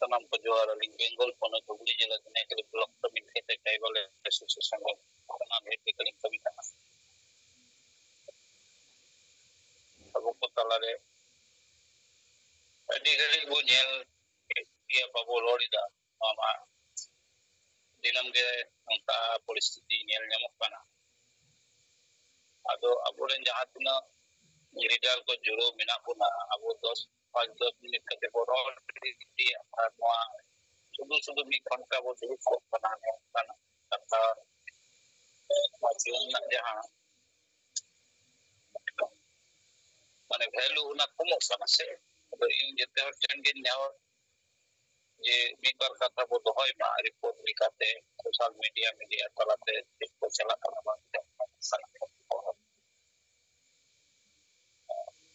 तमाम को जोहार अलिंग बेंगल पोनत हुगली जिला दुनिया के ब्लॉक कमिटी के ट्राइबल एसोसिएशन में तमाम हेड के कलिंग कमी करना अब को तलारे अडी घड़ी वो जेल या बाबू लोड़ीदा मामा दिनम के उनका परिस्थिति नेल ᱧᱟᱢᱚᱜ ᱠᱟᱱᱟ ᱟᱫᱚ ᱟᱵᱚᱨᱮᱱ ᱡᱟᱦᱟᱸ ᱛᱤᱱᱟᱹᱜ लीडर को जुड़ो मेना बोना अब 10 मिनट कते को रोड दी और नोआ सुदु मी घंटा बो दुरुब को बनाने काना कथा माध्यम ना जहां माने वैल्यू ना कमो sana से तो इन जते हर चंगे न्याव जे मी बार कथा बो दोहय मा रिपोर्ट लिखाते सोशल मीडिया तलाते को चला कना बा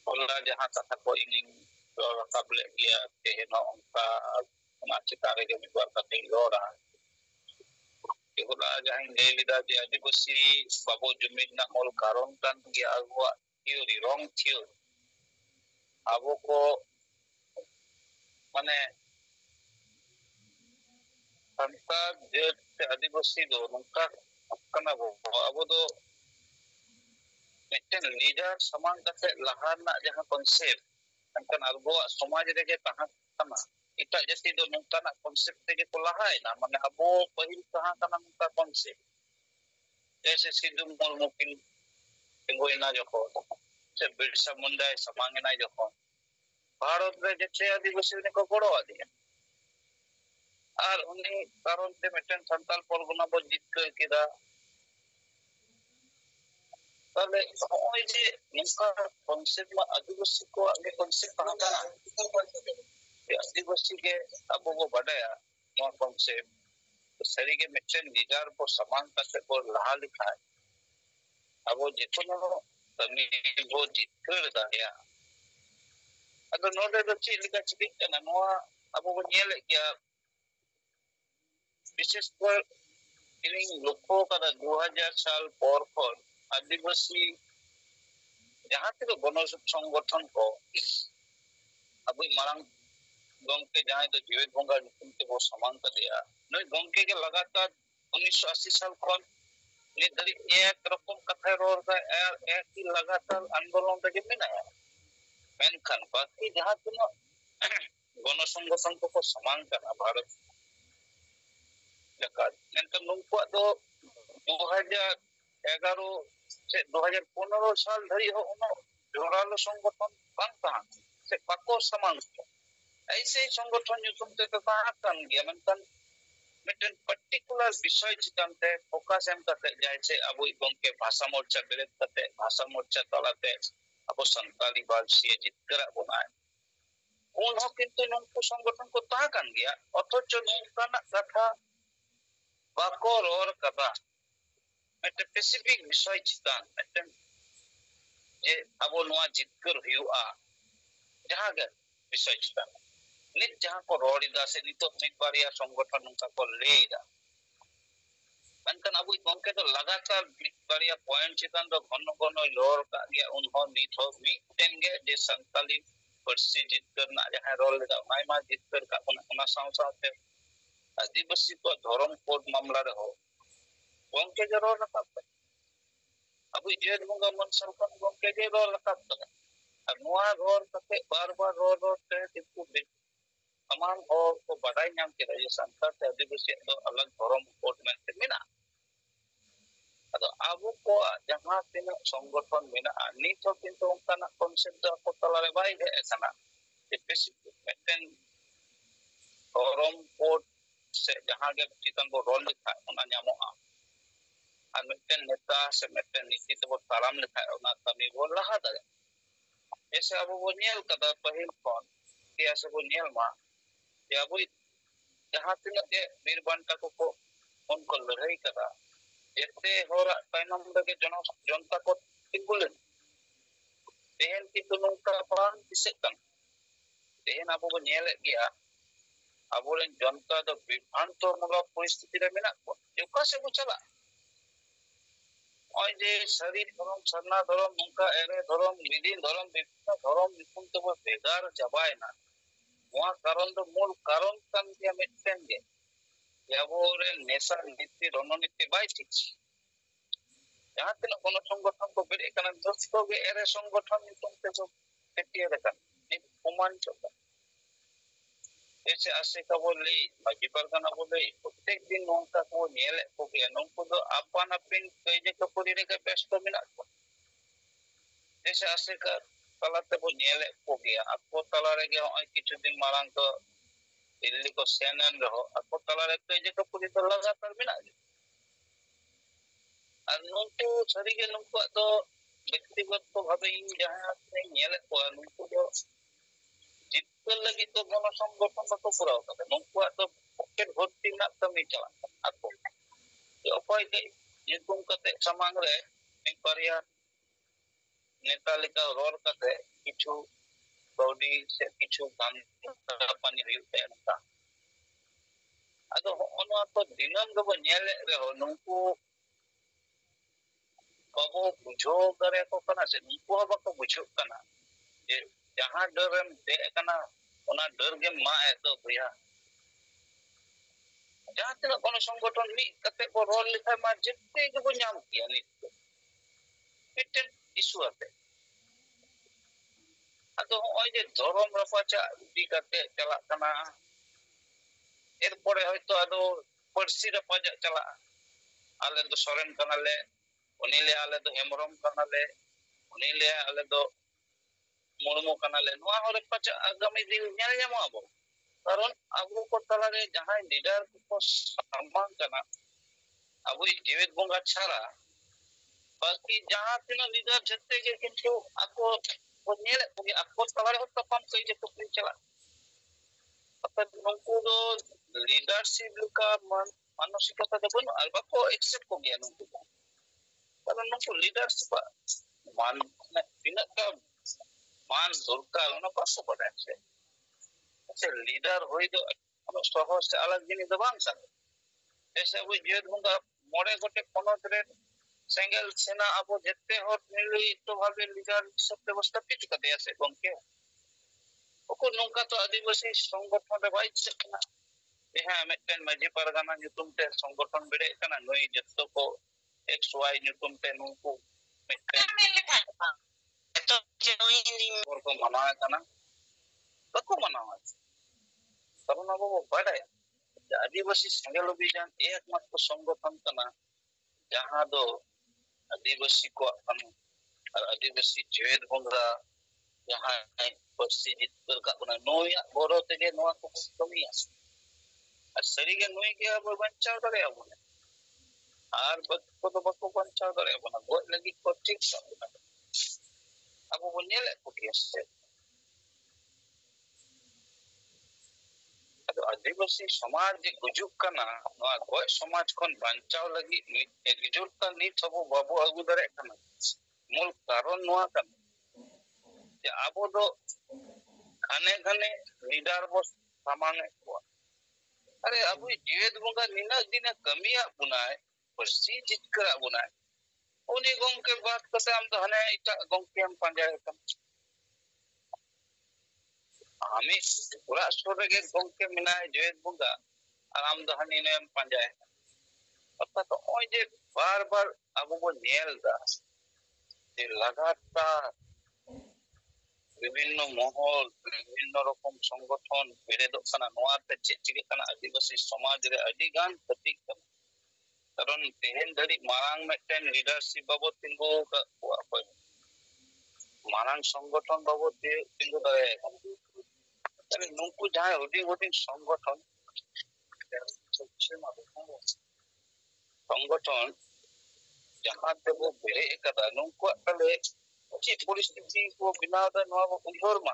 होला जहां कथा को इनिंग रकाब ले गया तेहनो उनका चितारे के मिबार कते लोरा होला जहां लेलिदा जे आदिवासी बाबो जुमिद ना मोल कारण kan gi agwa theory wrong theory abo ko mane santal je Adivasi do nungka kana bo abo do mitten leader saman kate lahana jahan konsep kan albo samaj rege tahan kana ita jati do nungka na konsep tege ko lahai na mane abo pahil tahan kana nungka konsep जैसे सिद्धू मुर्मू की tinggoina joko se birsa munda samangena joko Bharat रे जचे आदिवासी ने को गड़ो आदिया और उन्हीं कारण से mitten Santal Pargana बो जीत कर केदा तले ओई जे इनका कॉन्सेप्ट में आदिवासी को आगे कॉन्सेप्ट कहां था आदिवासी के अब वो बढ़ाया वो कॉन्सेप्ट तो सरी के मिटन लीडर को समानता से को लहा लिखा है अब वो जितनो तमी वो जीत कर दाया अदो नोडे दो ची लिखा चिकित kana noa abo bo nyele kya विशेष कर ini loko kada 2000 साल por khon आदिवासी जहां तक गण संगठन को अब मारंग गंके जहां तो जीवित बंगा निकुम के वो समान कर दिया नई गंके के लगातार 1980 साल खन नि धरी एक रकम कथा रोर का एक ही लगातार आंदोलन तक में ना मेनखान बाकी जहां तुम गण संगठन को समान करना भारत जकात मेनखान नुंकुआ दो 2011 से 2015 साल धरी हो उनो जोरालो संगठन बनता से पको समान ऐसे संगठन युतुम ते कहा kan गया मेनखान मिटन पर्टिकुलर विषय चितन ते फोकस एम करते जाय छे अब गंके भाषा मोर्चा बेलेत करते भाषा मोर्चा तलाते अब संताली भाषी जितकरा बनाए उन हो किंतु नंको संगठन को ता kan गया अथच नंकाना कथा बाको रोर कथा मिटन स्पेसिफिक विषय चितन मिटन जे अब नोआ जितकर हुआ जहां गे विषय चितन नित जहां को रोड़ीदा से नितो मिक बारिया संगठन उनका को लेदा मनकन अब गंके तो लगातार मिक बारिया पॉइंट चितन तो घन लोर का गया उनहो नित हो मिटेंगे जे संताली पर्सी जित करना जहां रोल लेदा मायमा जित कर का उना साथे आदिवासी को धर्म कोड मामला रे हो गंके जे रोल रखा अब जेद बंगा मन सरपंच गंके जे रोल रखा और नोआ रोल कते बार-बार रोल ते दिकु तमाम और को बढ़ाई नाम के ये संस्था से आदिवासी तो अलग धर्म कोड में मिना अदो आबो को जहां तीन संगठन मिना नि तो किंतु उनका कॉन्सेप्ट को तला रे बाई है ऐसा स्पेसिफिक मेंटेन धर्म कोड से जहां के चितन को रोल लिखा उना ᱧᱟᱢᱚᱜᱼᱟ और मेंटेन नेता से मेंटेन नीति तो ताराम लिखा उना कमी वो लहा दे ऐसे अब वो नियल कदा पहिल कोन या से वो नियल मा या वो जहां तीन के वीर बांटा को उनको लड़ाई करा जैसे होरा ताइनम के जनता को तिंगुलन तेहन की तुनुका पान दिसेकन तेहन अब वो नियल गया अब वो जनता तो विभ्रांत मूलक परिस्थिति रे मेना को युका से वो चला और जे शरीर धर्म सरना धर्म उनका एरे धर्म विधि धर्म विभिन्न धर्म निकुम तो वो बेगार जबाय ना ᱱᱚᱣᱟ ᱠᱟᱨᱚᱱ ᱫᱚ ᱢূᱞ ᱠᱟᱨᱚᱱ ᱠᱟᱱ ᱜᱮᱭᱟ ᱢᱤᱫᱴᱮᱱ ᱜᱮ ᱟᱵᱚᱨᱮᱱ ᱱᱮᱥᱟ ᱱᱤᱛᱤ ᱨᱚᱱᱚᱱᱤᱛᱤ ᱵᱟᱭ ᱴᱷᱤᱠ ᱡᱟᱦᱟᱸ ᱛᱤᱱᱟᱹᱜ ᱜᱚᱱᱚ ᱥᱚᱝᱜᱚᱴᱷᱚᱱ ᱠᱚ ᱵᱮᱨᱮᱫ ᱠᱟᱱᱟ ᱡᱚᱛᱚ ᱜᱮ ᱮᱲᱮ ᱥᱚᱝᱜᱚᱴᱷᱚᱱ ᱧᱩᱛᱩᱢ ᱛᱮᱠᱚ ᱪᱷᱟᱹᱴᱭᱟᱹᱨ ᱟᱠᱟᱱᱟ ᱱᱤᱛ ᱯᱨᱚᱢᱟᱱ ᱪᱚᱜᱼᱟ जैसे आशिका बोले माजी परगना बोले प्रत्येक दिन नौका को नेले को गया नौको तो अपन अपन कई कपूरी रे का व्यस्त मिला को जैसे आशिका तलाते वो नेले को गया आपको तला रे गया और किछु दिन मारंग तो दिल्ली को सेनन रहो आपको तला रे कई कपूरी तो लगातार मिला और नौको सरी के नौको तो व्यक्तिगत तो भावे इन जहां से नेले को नौको तो जितने लगी तो गण संगठन को पूरा होता है नौको तो पॉकेट भर्ती ना कमी चला आपको जो अपाय के युद्धम कते समांग रे एक बारिया नेता लेका रोल कते किछु बॉडी से किछु काम पानी हुयुते नता अदो ओनो तो दिनम गबो नेले रे हो नौको बाबो बुझो करे को कना से नौको बाको बुझो कना जे जहां डरम दे कना ओना डर के मा है तो भैया जहां तक कोनो संगठन मी कते को रोल लिखा मा जितने को नाम किया नि मिटन इशू आते अतो ओय जे धर्म रफाचा दी कते चला कना एरपरे होयतो अदो पर्सी रफाजा चला आले दो सोरेन कनाले उनीले आले दो हेमरम कनाले उनीले आले दो मुर्मू कनाले नोआ होरे पचा आगामी दिन नेल ᱧᱟᱢᱚᱜ ᱟᱵᱚ कारण अबो को तलारे जहां लीडर को सम्मान करना अबो जीवित बंगा छाड़ा बाकी जहां तीन लीडर जत्ते के किंतु आपको वो नेल को आपको तलारे हो तपम कई जे तो चला अतः नंको दो लीडरशिप का मानसिकता दो बनो अल्बा को एक्सेप्ट को गया नंको कारण नंको लीडरशिप मान बिना का मान दरकार ना पासो पड़ा है से लीडर होई दो सहज से अलग जिनिस दो बांग सा जैसे वो जीवित बंगा मोड़े गोटे पनत रे सेंगल सेना अब जत्ते हर मिली तो भाबे लीडर सब व्यवस्था पिच कर दिया से गंके ओको नोंका तो आदिवासी संगठन रे भाई चकना यहाँ मेटन माजी परगना ᱧᱩᱛᱩᱢ ते संगठन बेरे कना नई जत्तो को एक्स वाई ᱧᱩᱛᱩᱢ ते नुको मेटन तो जेनोइनी और को मनावा कना बको मनावा कारण अब वो बड़ा आदिवासी सेंगल अभियान एकमात्र संगठन कना जहां दो आदिवासी को और आदिवासी जेद बंगरा जहां पर्सी जितकर का बना नोया बोरो तेगे नोआ को कमिया और सरी के नोई के अब बंचाव करे अब और बको तो बको बंचाव करे अब ना बहुत लगी को ठीक सब अब वो नेले को किया आदिवासी समाज जे गुजुक कना नोआ गोय समाज कोन बंचाव लगी एकजुट का नी सबो बाबू अगु दरे कना मूल कारण नोआ कना जे आबो दो खाने खाने लीडर बो सामाने को अरे अब जीवित बंगा निना दिन कमिया बुनाय परसी जितकरा बुनाय उनी गंके बात कते हम तो हने इटा गंके हम पंजाय कम हमें पूरा स्टोर के गंके मिनाय जीवित बंगा और हम तो हने ने पंजाय पता तो ओय जे बार बार अब वो नेल दा जे लगातार विभिन्न महल विभिन्न रकम संगठन बेरेदो कना नोआते चिचिके कना आदिवासी समाज रे अडी गान प्रतीक कना कारण तेहेन धरी मारांग मेटन लीडरशिप बाबत तिंगो का कोई मारांग संगठन बाबत तिंगो दरे तने नुकु जहां हुडी हुडी संगठन जहां ते वो बेरे कदा नुकु तले ची परिस्थिति को बिना दा नवा उधर मा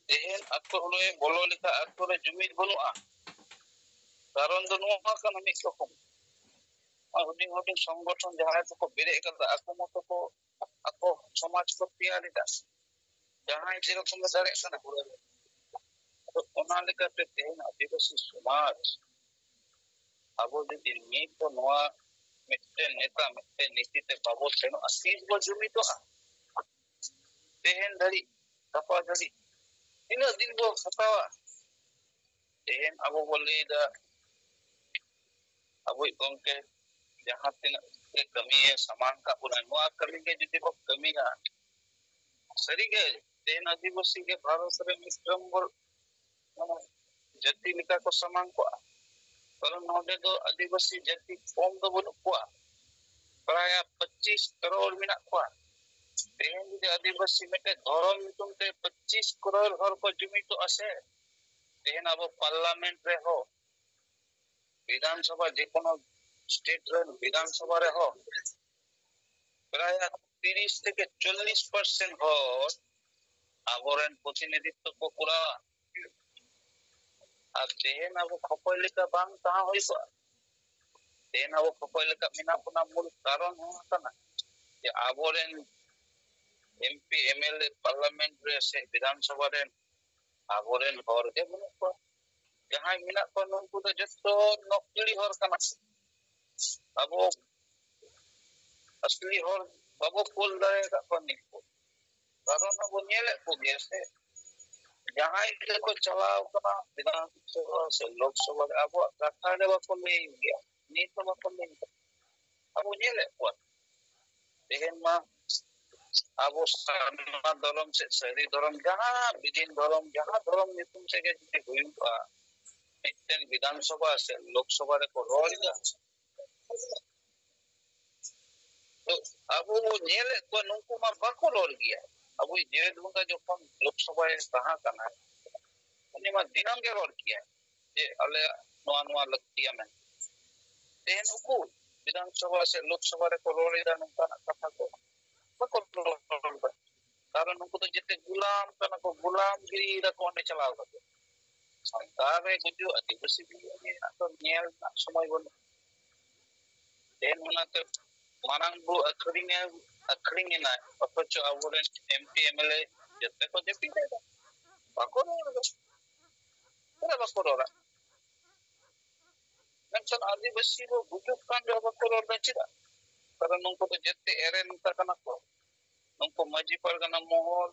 तेहेन अक्तो होए बोलो लिखा अक्तो रे जुमिद बनुआ कारण दो नवा कना मिक को हुडी हुडी संगठन जहां को बेरे कदा ako मतो को ako समाज को तैयारी दा जहां जे रकम दरे कना तो ओना लेका ते तेहेन आदिवासी समाज अबो जे नी तो नवा मिटे नेता मिटे नीति ते बाबो सेनो असीस बो जुमी तो तेहेन धरी तपा धरी ina din bo hatawa tehen abo boleh da abo gongke jahan tinaak ke kami saman ka puna noa kami ke judi bo kami na sari ge tehen adivasi ke bharat re mitram bol jati lika ko saman ko kalau node do adivasi jati kom do bolu ko praya 25 crore minak ko tehen judi adivasi mete dhorom nyutum te 25 crore hor ko jumi to ase tehen abo parliament re ho Vidhan Sabha जेकोनो state रे विधान सभा रे हो प्राय 30 থেকে 40% vote আবরেন প্রতিনিধিত্ব को पूरा আর তেহেন আবো খপয়লিকা বাং তাহা হইবা তেহেন আবো খপয়লিকা মিনা পুনা মূল কারণ হওয়া যে আবরেন এমপি এমএলএ পার্লামেন্ট রে সে বিধানসভা রে আবরেন হর গে বনু को जहां मिना को नुकु तो जतो नकली हर कना abo असली हर बाबो कोल दाए का कोनी कारण abo nyele ko gese जहां के को चलाव कना विधान सभा से लोकसभा abo कथा ने बको ले गया नी तो बको ले abo nyele ko dehen ma abo sama dalam se seri dalam जहां विधिन dalam नितुम से के हुई का मिटन विधान सभा से लोकसभा रे को रोलिया तो अब वो nyele ko nungku ma bako lor gया अब ये जे दूंगा जो कम लोकसभा है कहां करना है उन्हें मा दिनम के रोल किया जे अले नोआ नोआ लगतिया में तेन उकु विधानसभा से लोकसभा रे को रोल इदा नंका कथा को बको रोल कारण उनको तो जिते गुलाम कना को गुलामगिरी दा कोने चलाव करते सरकार रे गुजु आदिवासी भी तो नेल ना समय बन तेन होनाते मानंग बु अखरिंग ना अथच आबोरे एमपी एमएलए जते को जेपी देगा बको रोल पूरा बको रोल mention आदिवासी को बुजुर्ग kan जो बको रोल दचिदा कारण उनको तो जते एरेन तकना को उनको मजी परगना मोहर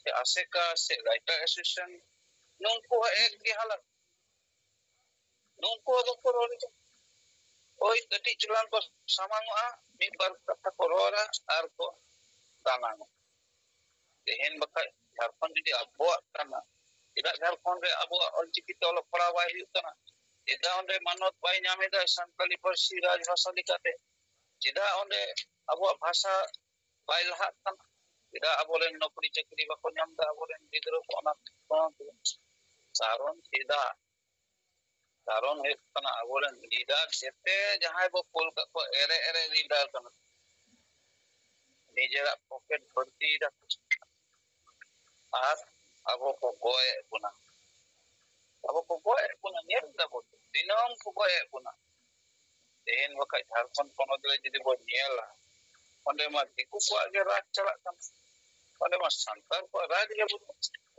से आसेका से writer association nungku ek di halat nungku bako roll oi gati chulan ko samanga mi bar kata korora ar ko tanang dehen bakai Jharkhand judi abo kana ida Jharkhand re abo olchiki tolo padawa hiyukana ida onde manot bai nyameda santali parsi raj bhasha likate ida onde abo bhasha bai lahat kana ida abolen nokri chakri bako nyamda abolen gidro ko ona कारण है कना abolen leader जेते जहां बो कोल का को array array leader कना निजेरा pocket भर्ती दा আর abo ko goe puna nyel da bo dinam ko goe puna den wakai Jharkhand kono dile jidi bo nyela onde ma diku ko age raj chala kan onde ma santar ko raj ge bo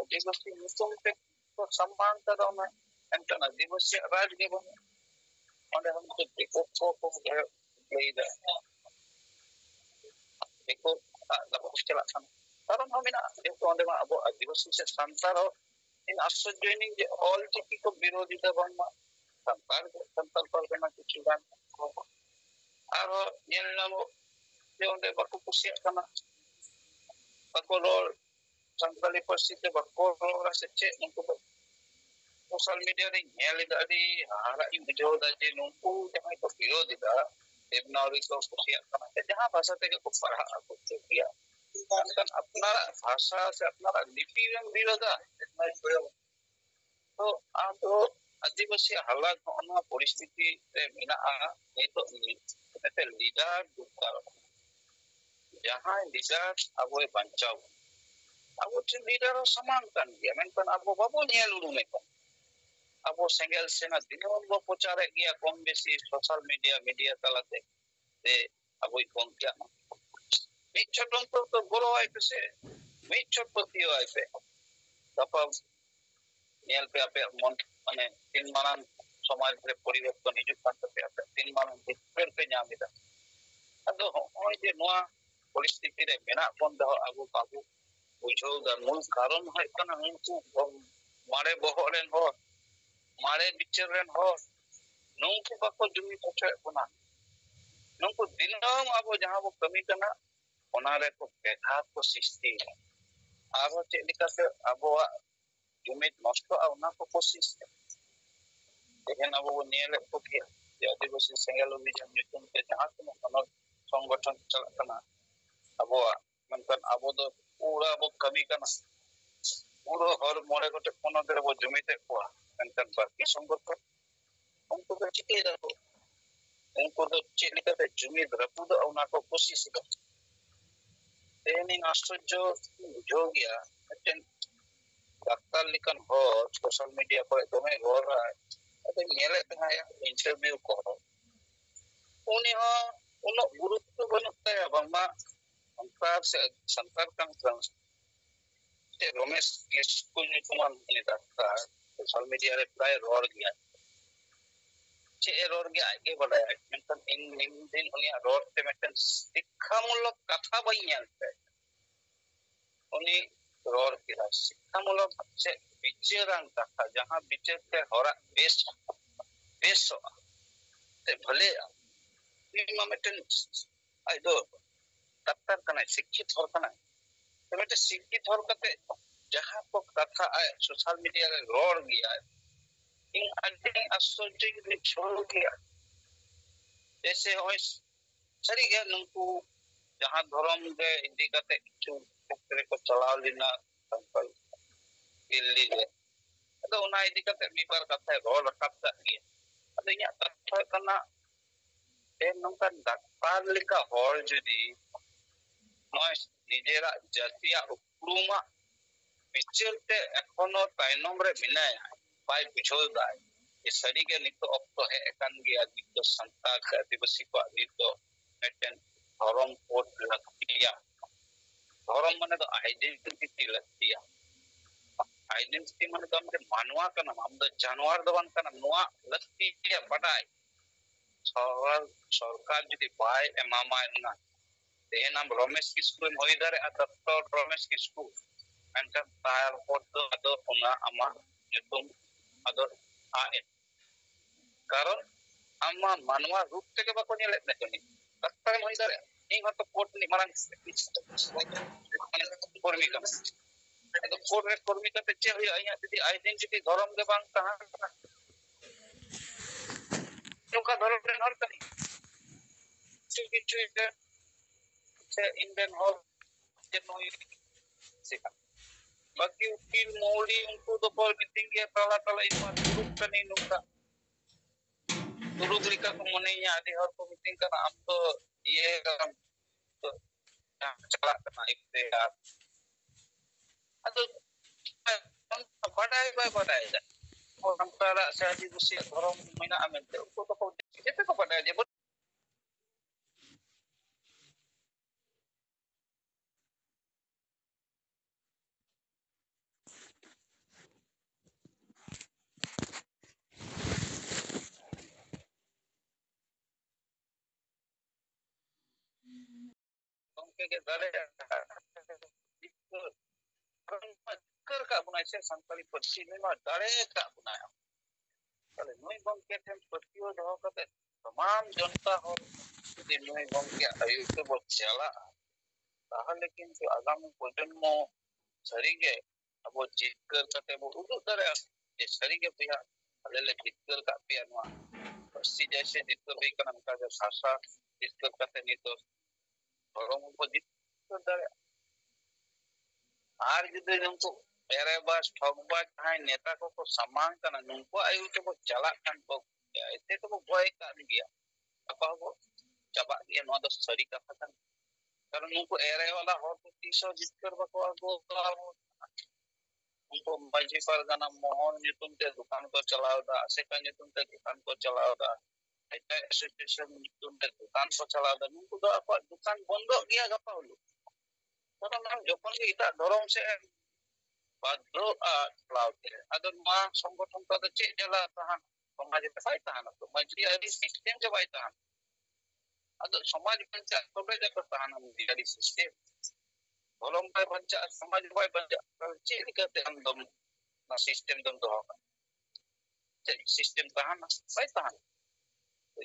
adivasi mutum te ko सम्मान करो ना एंटन adivasi raj ge bo onde hum ko diku ko leida diku da bo chala kan karon homina itu onde ma abo adivasi se santar in आश्चर्य जे all चिकी को विरोधिता बनना संताल पर करना कुछ गान आरो येलनो जे onde बाको कुसिया kana बाको रोल संताली परिस्थिति बाको रोल सेचे उनको सोशल मीडिया रे nyel ida di hara in video da je nungku jangan ko विरोधिता देवनागरी को कुसिया kana जहां भाषा ते को पढ़ा को किया kan apnara bhasha se apnara lipi reng biroda तो आतो आदिवासी हालात ono परिस्थिति रे मेना'a itu ete leader dukar जहां leader abo bancau abo tin leader saman kan dia menkan abo babo nyel urume kan abo sengel sena dinon bo pocare dia kom besi social media talate de abo ikongkia mi choton to goro ai pese mi chot potio ai pe tapa nyel pe ape mon mane tin manan समाज रे परिवर्तन हिजुग kan tapi ape tin manan per pe nyamida ado hoy je noa परिस्थिति रे मेना kon da abu बुझाव दा मूल कारण है कना उनको मारे बहर रेन हो मारे बिचार रेन हो नुंकु बाको जुमी होचे बना नुंकु दिनम अब जहां वो कमी कना ओना रे को बेघा को सृष्टि आरो चे लिका से अब जुमी नष्ट ओना को कोशिश तेहन अब वो नियले को किया जे आदिवासी सेंगल अभियान nyutum te जहां को कोनो संगठन चला कना अब मनकन अब दो पूरा वो कमी कना पूरा हर मोड़े को कोनो दे वो जुमी ते को मनकन बाकी संगठन उनको तो चिके रखो उनको तो चिलिका ते जुमी रखो तो ओना को कोशिश कर तेहनी आश्चर्य जो गया अटेन डाक्टर लिखन हो सोशल मीडिया पर दोमे हो रहा है अते नेले तहा इंटरव्यू को उनी हो उन गुरुत्व बनते बंगा उनका से संकर कम से रमेश स्कूल निकुमान ने डाक्टर सोशल मीडिया रे प्राय रोड गया चे रोड गया आगे बढ़ाया मेंटन इन दिन उनी रोड ते मेंटन शिक्षामूलक कथा बइयालते उनी रोड किरा शिक्षामूलक से विचारान कथा जहां विचार ते होरा बेस बेस ते भले नी मेंटन आई दो डाक्टर कना शिक्षित होर कना तो मेंटन शिक्षित होर कते जहां को कथा आए सोशल मीडिया रे रोड गया इन अति आश्चर्य के छोड़ गया जैसे होय सरी गया नुंकु जहां धर्म के इदी कते किछु क्षेत्र को चलाव लेना संकल्प दिल्ली रे तो उना इदी कते मी बार कथा रोड रखब ता गया अदो इया कथा कना ए नंकन डाक्टर लिका होर जदी नॉइस निजेरा जातिया उपरुमा विचरते एखोनो ताइनम रे मिनाया बाय बुझो दाय ये सरी के नितो ऑक्टो है एकान गया नितो संतार का आदिवासी को नितो मेटन धर्म कोड लक्तिया धर्म माने तो आइडेंटिटी लक्तिया आइडेंटिटी माने तो हमके मानवा का नाम हम तो जानवर दवन का नोआ लक्तिया पढ़ाई सरकार जदी बाय एमामा ना ते नाम रमेश किस्कू होई दारे डॉक्टर रमेश किस्कू एंटर तार पद अदो उना अमा nyutum अदो आए कारण अमा मानवा रूप ते बाको नेले नकनी डॉक्टर होई दारे इन हतो कोर्ट नि मारन कर्मी का तो कोर्ट रे कर्मी का चे होई आया जदी आइडेंटिटी धर्म के बांग तहा नोका धर्म रे हर कनी किछु से इंडियन हॉल जे नोई सिका बाकी उकिल मोड़ी उनको तो पर मीटिंग के तला तला इमा दुरुक कनी नुका दुरुक लिका को मने या आदि हर को मीटिंग करना हम तो ये काम तो चला करना इते यार अतो पढ़ाई जा और अंतरा से आदिवासी धर्म महीना आमेते उनको तो जेते को पढ़ाई जे उनके के दारे कर का बुनाई से संकली पक्षी में दारे का बुनाया तले नई गंके ठेन पतियो दहो कते तमाम जनता हो यदि नई गंके आयुक्त बो चला ताहले किंतु आगामी प्रजन्म सरीगे अब जिक्कर कते बो उदु दारे जे सरीगे पिया अलेले जिक्कर का पिया नुआ पक्षी जैसे जिक्कर भी कनम का जो सासा जिक्कर कते नि तो धर्म को जिक्कर दारे आर जुदे नुको पेरेबास ठगबाज हाय नेता को सम्मान कना नुको आयु के बो चला कान बो ऐसे तो भय कान गया apa को चबा गया नो दो सरी का पता कारण नुको एरे वाला हो तो 300 जिक्कर बको गो उनको माजी परगना मोहन nyutum ते दुकान को चलावदा से का nyutum ते दुकान को चलावदा ऐसा एसोसिएशन nyutum ते दुकान को चलावदा नुको दो apa दुकान बंद गया गपा हलो तो नाम जखन के इता धरम से बाध्य क्लाउड अगर मा संगठन का चे जला तहां समाज पे फायदा है तो मजरी सिस्टम के फायदा है अगर समाज पंचायत तो बेजा को तहां दियारी सिस्टम ᱦᱚᱞᱚᱝ ᱵᱟᱭ ᱵᱟᱧᱪᱟᱜᱼᱟ, ᱥᱚᱢᱟᱡᱽ ᱵᱟᱭ ᱵᱟᱧᱪᱟᱜᱼᱟ, ᱛᱟᱦᱚᱞᱮ ᱪᱮᱫ ᱞᱮᱠᱟᱛᱮ ᱟᱢ ᱫᱚᱢ ᱚᱱᱟ ᱥᱤᱥᱴᱮᱢ ᱫᱚᱢ ᱫᱚᱦᱚ ᱠᱟᱜᱼᱟ? ᱪᱮᱫ ᱥᱤᱥᱴᱮᱢ ᱛᱟᱦᱮᱱᱟ? ᱵᱟᱭ ᱛᱟᱦᱮᱱᱟ।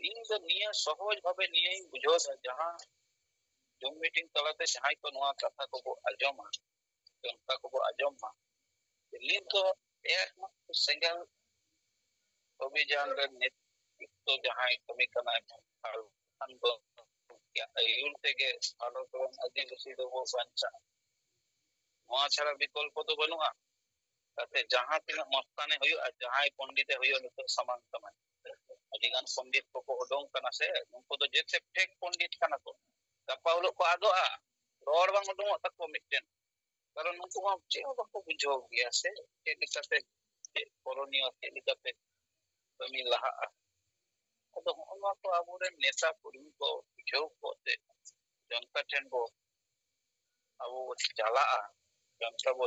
ᱤᱧ ᱫᱚ ᱱᱤᱭᱟᱹ ᱥᱚᱦᱚᱡ ᱵᱷᱟᱵᱮ ᱱᱤᱭᱟᱹᱧ ᱵᱩᱡᱷᱟᱹᱣᱫᱟ, ᱡᱟᱦᱟᱸ ᱡᱩᱢ ᱢᱤᱴᱤᱝ ᱛᱟᱞᱟᱛᱮ ᱡᱟᱦᱟᱸᱭ ᱠᱚ ᱱᱚᱣᱟ ᱠᱟᱛᱷᱟ ᱠᱚᱵᱚ ᱟᱸᱡᱚᱢᱟ, ᱚᱱᱠᱟ ᱠᱚᱵᱚ ᱟᱸᱡᱚᱢ ᱢᱟ, ᱱᱤᱛ ᱫᱚ ᱮᱠᱢᱟᱛᱨᱚ ᱥᱮᱸᱜᱮᱞ ᱚᱵᱷᱤᱡᱟᱱ ᱨᱮ ᱱᱮᱛᱨᱤᱛᱛᱚ ᱡᱟᱦᱟᱸᱭ ᱠᱟᱹᱢᱤ ᱠᱟᱱᱟᱭ, ᱠᱷᱟᱱ ᱫᱚ ᱟᱹᱭᱩᱨ ᱛᱮᱜᱮ ᱵᱷᱟᱨᱚᱛ ᱨᱮᱱ ᱟᱹᱫᱤᱵᱟᱹᱥᱤ ᱫᱚᱵᱚ ᱵᱟᱧᱪᱟᱜᱼᱟ। ᱱᱚᱣᱟ ᱪᱷᱟᱲᱟ ᱵᱤᱠᱚᱞᱯᱚ ᱫᱚ ᱵᱟᱹᱱᱩᱜᱼᱟ। ᱛᱟᱛᱮ ᱡᱟᱦᱟᱸ ᱛᱤᱱᱟᱹᱜ ᱢᱚᱥᱛᱟᱱᱮ ᱦᱩᱭᱩᱜᱼᱟ, ᱡᱟᱦᱟᱸᱭ ᱯᱚᱱᱰᱤᱛᱮ ᱦᱩᱭᱩᱜᱼᱟ, ᱱᱤᱛᱚᱜ ᱥᱟᱢᱟᱝ ᱥᱟᱢᱟᱝ ᱟᱹᱰᱤᱜᱟᱱ ᱯᱚᱱᱰᱤᱛ ᱠᱚᱠᱚ ᱩᱰᱩᱝ ᱠᱟᱱᱟ ᱥᱮ, ᱩᱱᱠᱩ ᱫᱚ ᱡᱮᱛᱮ ᱯᱷᱮᱠ ᱯᱚᱱᱰᱤᱛ ᱠᱟᱱᱟ ᱠᱚ। ᱜᱟᱯᱟ ᱦᱤᱞᱳᱜ ᱠᱚ ᱟᱫᱚᱜᱼᱟ, ᱨᱚᱲ ᱵᱟᱝ ᱩᱰᱩᱝᱚᱜ ᱛᱟᱠᱚ ᱢᱤᱫᱴᱮᱱ। ᱠᱟᱨᱚᱱ ᱩᱱᱠᱩ ᱢᱟ ᱪᱮᱫ ᱦᱚᱸ ᱵᱟᱠᱚ ᱵᱩᱡᱷᱟᱹᱣ ᱜᱮᱭᱟ ᱥᱮ, ᱪᱮᱫ ᱞᱮᱠᱟᱛᱮ ᱪᱮᱫ ᱠᱚᱨᱚᱱᱤᱭᱚ, ᱪᱮᱫ ᱞᱮᱠᱟᱛᱮ ᱠᱟᱹᱢᱤ ᱞᱟᱦᱟᱜᱼᱟ। ᱟᱫᱚ ᱦᱚᱸᱜᱼᱚ ᱱᱚᱣᱟ ᱠᱚ ᱟᱵᱚᱨᱮᱱ ᱱᱮᱛᱟ ᱠᱚᱨᱢᱤ ᱠᱚ ᱵᱩᱡᱷᱟᱹᱣ ᱠᱚᱛᱮ ᱡᱚᱱᱛᱟ ᱴᱷᱮᱱ ᱵᱚ ᱟᱵᱚ ᱵᱚ ᱪᱟᱞᱟᱜᱼᱟ, ᱡᱚᱱᱛᱟ ᱵᱚ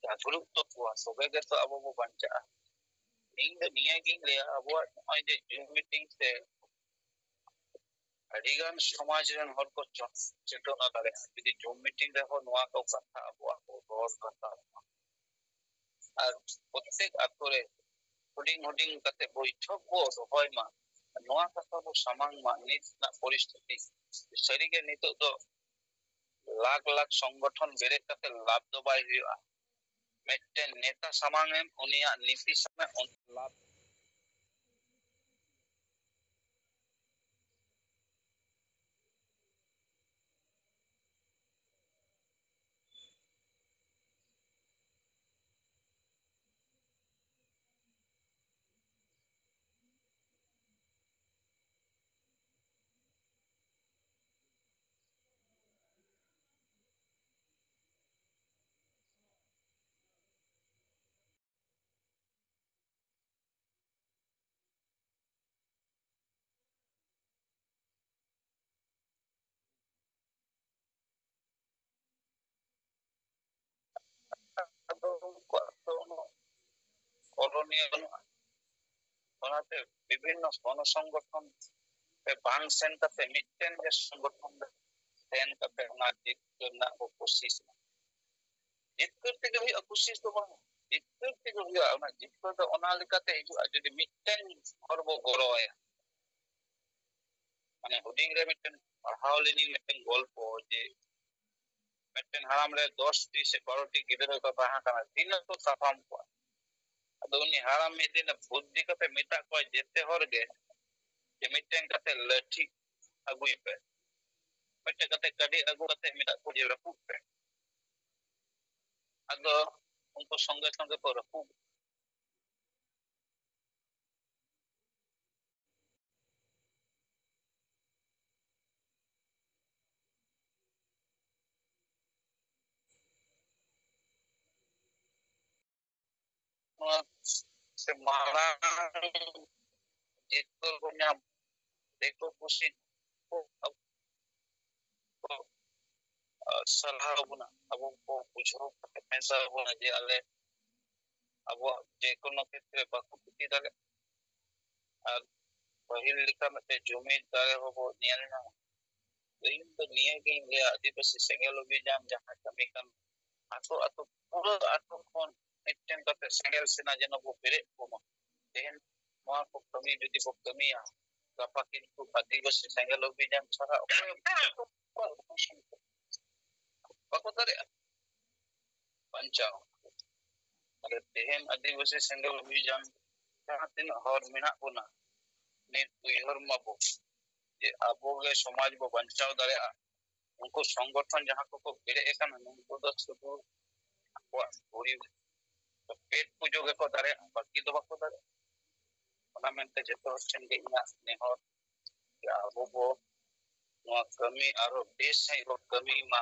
ᱡᱟᱜᱽᱨᱩᱠᱛᱚ ᱠᱚᱣᱟ, ᱛᱚᱵᱮ ᱜᱮᱛᱚ ᱟᱵᱚ ᱵᱚ ᱵᱟᱧᱪᱟᱜᱼᱟ। ᱤᱧ ᱫᱚ ᱱᱤᱭᱟᱹᱜᱤᱧ ᱞᱟᱹᱭᱟ, ᱟᱵᱚᱣᱟᱜ ᱱᱚᱜᱼᱚᱭ ᱡᱮ ᱡᱩᱢ ᱢᱤᱴᱤᱝ ᱥᱮ ᱟᱹᱰᱤᱜᱟᱱ ᱥᱚᱢᱟᱡᱽ ᱨᱮᱱ ᱦᱚᱲ ᱠᱚ ᱪᱮᱛᱚᱱᱟ ᱫᱟᱲᱮᱭᱟᱜᱼᱟ, ᱡᱩᱫᱤ ᱡᱩᱢ ᱢᱤᱴᱤᱝ ᱨᱮᱦᱚᱸ ᱱᱚᱣᱟ ᱠᱚ ᱠᱟᱛᱷᱟ ᱟᱵᱚᱣᱟᱜ ᱠᱚ ᱨᱚᱲ ᱨᱟᱠᱟᱵᱟ। ᱟᱨ ᱯᱨᱚᱛᱮᱠ ᱟᱛᱳ ᱨᱮ ᱦᱩᱰᱤᱧ ᱦᱩᱰᱤᱧ ᱠᱟᱛᱮ ᱵᱳᱭᱴᱷᱚᱠ ᱵᱚ ᱫᱚᱦᱚᱭ ᱢᱟ, ᱱᱚᱣᱟ ᱠᱟᱛᱷᱟ ᱵᱚ ᱥᱟᱢᱟᱝ ᱢᱟ। ᱱᱤᱛ ᱨᱮᱱᱟᱜ ᱯᱚᱨᱤᱥᱛᱷᱤᱛᱤ ᱥᱟᱹᱨᱤᱜᱮ ᱱᱤᱛᱚᱜ ᱫᱚ ᱞᱟᱠᱷ ᱞᱟᱠᱷ ᱥᱚᱝᱜᱚᱴᱷᱚᱱ ᱵᱮᱨᱮᱫ ᱠᱟᱛᱮ ᱞᱟᱵᱷ ᱫᱚ ᱵᱟᱭ ᱦᱩᱭᱩᱜᱼᱟ। ᱢᱤᱫᱴᱮᱱ ᱱᱮᱛᱟ ᱥᱟᱢᱟᱝ ᱮᱢ ᱩᱱᱤᱭᱟᱜ ᱱᱤᱛᱤ ᱥᱟᱢᱟᱝ ᱞᱟᱵᱷ ᱫᱚ ᱩᱱᱠᱩᱣᱟᱜ ᱫᱚ ᱩᱱᱟᱹᱜ ᱠᱚᱨᱚᱱᱤᱭᱚ ᱵᱟᱹᱱᱩᱜᱼᱟ। ᱚᱱᱟᱛᱮ ᱵᱤᱵᱷᱤᱱᱱᱚ ᱜᱚᱱ ᱥᱚᱝᱜᱚᱴᱷᱚᱱ ᱨᱮ ᱵᱟᱝ ᱥᱮᱱ ᱠᱟᱛᱮ ᱢᱤᱫᱴᱮᱱ ᱜᱮ ᱥᱚᱝᱜᱚᱴᱷᱚᱱ ᱨᱮ ᱥᱮᱱ ᱠᱟᱛᱮ ᱚᱱᱟ ᱡᱤᱛᱠᱟᱹᱨ ᱨᱮᱱᱟᱜ ᱵᱚ ᱠᱳᱥᱤᱥ ᱢᱟ। ᱡᱤᱛᱠᱟᱹᱨ ᱛᱮᱜᱮ ᱦᱩᱭᱩᱜᱼᱟ, ᱠᱳᱥᱤᱥ ᱫᱚ ᱵᱟᱝ। ᱡᱤᱛᱠᱟᱹᱨ ᱛᱮᱜᱮ ᱦᱩᱭᱩᱜᱼᱟ। ᱚᱱᱟ ᱡᱤᱛᱠᱟᱹᱨ ᱫᱚ ᱚᱱᱟ ᱞᱮᱠᱟᱛᱮ ᱦᱤᱡᱩᱜᱼᱟ, ᱡᱩᱫᱤ ᱢᱤᱫᱴᱮᱱ ᱦᱚᱲ ᱵᱚ ᱜᱚᱲᱚᱣᱟᱭᱟ। ᱢᱟᱱᱮ ᱦᱩᱰᱤᱧ ᱨᱮ ᱢᱤᱫᱴᱮᱱ ᱯᱟᱲᱦᱟᱣ ᱞᱤᱱᱤᱧ ᱢᱤᱫᱴᱮᱱ ᱜᱚᱞᱯᱚ, ᱡᱮ ᱢᱤᱫᱴᱮᱱ ᱦᱟᱲᱟᱢ ᱨᱮ 10ᱴᱤ ᱥᱮ 12ᱴᱤ ᱜᱤᱫᱽᱨᱟᱹ ᱠᱚ ᱛᱟᱦᱮᱸ ᱠᱟᱱᱟ, ᱛᱤᱱᱟᱹᱜ ᱠᱚ ᱛᱟᱯᱟᱢ ᱠᱚᱣᱟ। ᱟᱫᱚ ᱩᱱᱤ ᱦᱟᱲᱟᱢ ᱢᱤᱫ ᱫᱤᱱ ᱵᱩᱫᱽᱫᱷᱤ ᱠᱟᱛᱮ ᱢᱮᱛᱟᱜ ᱠᱚᱣᱟ ᱡᱮᱛᱮ ᱦᱚᱲ ᱜᱮ, ᱡᱮ ᱢᱤᱫᱴᱮᱱ ᱠᱟᱛᱮ ᱞᱟᱹᱴᱷᱤ ᱟᱹᱜᱩᱭ ᱯᱮ, ᱢᱤᱫᱴᱮᱱ ᱠᱟᱛᱮ ᱠᱟᱹᱰᱤ ᱟᱹᱜᱩ ᱠᱟᱛᱮ ᱢᱮᱛᱟᱜ ᱠᱚ ᱡᱮ ᱨᱟᱹᱯᱩᱫ ᱯᱮ। ᱟᱫᱚ ᱩᱱᱠᱩ ᱥᱚᱸᱜᱮ ᱥᱚᱸᱜᱮ ᱠᱚ ᱨᱟᱹᱯᱩᱫ ᱱᱚᱣᱟ ᱥᱮ ᱢᱟᱲᱟᱝ ᱡᱤᱛᱠᱟᱹᱨ ᱵᱚ ᱧᱟᱢ, ᱫᱤᱠᱩ ᱯᱩᱥᱤ ᱠᱚ ᱥᱟᱨᱦᱟᱣ ᱵᱚᱱᱟ, ᱟᱵᱚ ᱠᱚ ᱵᱩᱡᱷᱟᱹᱣ ᱠᱟᱛᱮ ᱢᱮᱥᱟ ᱵᱚᱱᱟ, ᱡᱮ ᱟᱞᱮ ᱟᱵᱚᱣᱟᱜ ᱡᱮᱠᱳᱱᱳ ᱠᱷᱮᱛᱨᱮ ᱵᱟᱠᱚ ᱠᱷᱚᱛᱤ ᱫᱟᱲᱮᱭᱟᱜᱼᱟ। ᱟᱨ ᱯᱟᱹᱦᱤᱞ ᱞᱮᱠᱟ ᱢᱤᱫᱴᱮᱱ ᱡᱩᱢᱤᱫ ᱫᱟᱲᱮ ᱦᱚᱸᱵᱚ ᱧᱮᱞ ᱧᱟᱢᱟ। ᱤᱧ ᱫᱚ ᱱᱤᱭᱟᱹᱜᱤᱧ ᱞᱟᱹᱭᱟ, ᱟᱹᱫᱤᱵᱟᱹᱥᱤ ᱥᱮᱸᱜᱮᱞ ᱚᱵᱷᱤᱡᱟᱱ ᱡᱟᱦᱟᱸ ᱠᱟᱹᱢᱤ ᱠᱟᱱ, ᱟᱛᱳ ᱟᱛᱳ ᱯᱩᱨᱟᱹ ᱟᱛᱳ ᱠᱷᱚᱱ ᱢᱤᱫᱴᱮᱱ ᱠᱟᱛᱮ ᱥᱮᱸᱜᱮᱞ ᱥᱮᱱᱟ ᱡᱮᱱᱚ ᱵᱚ ᱵᱮᱨᱮᱫ ᱠᱚᱢᱟ। ᱛᱮᱦᱮᱧ ᱱᱚᱣᱟ ᱠᱚ ᱠᱟᱹᱢᱤ ᱡᱩᱫᱤ ᱵᱚ ᱠᱟᱹᱢᱤᱭᱟ, ᱜᱟᱯᱟ ᱠᱤᱱᱛᱩ ᱟᱹᱫᱤᱵᱟᱹᱥᱤ ᱥᱮᱸᱜᱮᱞ ᱚᱵᱷᱤᱡᱟᱱ ᱪᱷᱟᱲᱟ ᱚᱠᱚᱭ ᱵᱟᱠᱚ ᱫᱟᱲᱮᱭᱟᱜᱼᱟ ᱵᱟᱧᱪᱟᱣ। ᱟᱨ ᱛᱮᱦᱮᱧ ᱟᱹᱫᱤᱵᱟᱹᱥᱤ ᱥᱮᱸᱜᱮᱞ ᱚᱵᱷᱤᱡᱟᱱ ᱡᱟᱦᱟᱸ ᱛᱤᱱᱟᱹᱜ ᱦᱚᱲ ᱢᱮᱱᱟᱜ ᱵᱚᱱᱟ, ᱱᱤᱛ ᱩᱭᱦᱟᱹᱨ ᱢᱟᱵᱚ ᱡᱮ ᱟᱵᱚᱜᱮ ᱥᱚᱢᱟᱡ ᱵᱚ ᱵᱟᱧᱪᱟᱣ ᱫᱟᱲᱮᱭᱟᱜᱼᱟ। ᱩᱱᱠᱩ ᱥᱚᱝᱜᱚᱴᱷᱚᱱ ᱡᱟᱦᱟᱸ ᱠᱚᱠᱚ ᱵᱮᱨᱮᱫ ᱟᱠᱟᱱᱟ, ᱱᱩᱠᱩ ᱫᱚ ᱥᱩᱫᱷᱩ ᱟᱠᱚᱣᱟᱜ ᱯᱮᱴ ᱯᱩᱡᱟᱹ ᱜᱮᱠᱚ ᱫᱟᱲᱮᱭᱟᱜᱼᱟ, ᱵᱟᱹᱠᱤ ᱫᱚ ᱵᱟᱠᱚ ᱫᱟᱲᱮᱭᱟᱜᱼᱟ। ᱚᱱᱟ ᱢᱮᱱᱛᱮ ᱡᱚᱛᱚ ᱦᱚᱲ ᱴᱷᱮᱱ ᱜᱮ ᱤᱧᱟᱹᱜ ᱱᱮᱦᱚᱨ, ᱡᱮ ᱟᱵᱚ ᱵᱚ ᱱᱚᱣᱟ ᱠᱟᱹᱢᱤ ᱟᱨᱚ ᱵᱮᱥ ᱥᱟᱺᱦᱤᱡ ᱵᱚ ᱠᱟᱹᱢᱤ ᱢᱟ,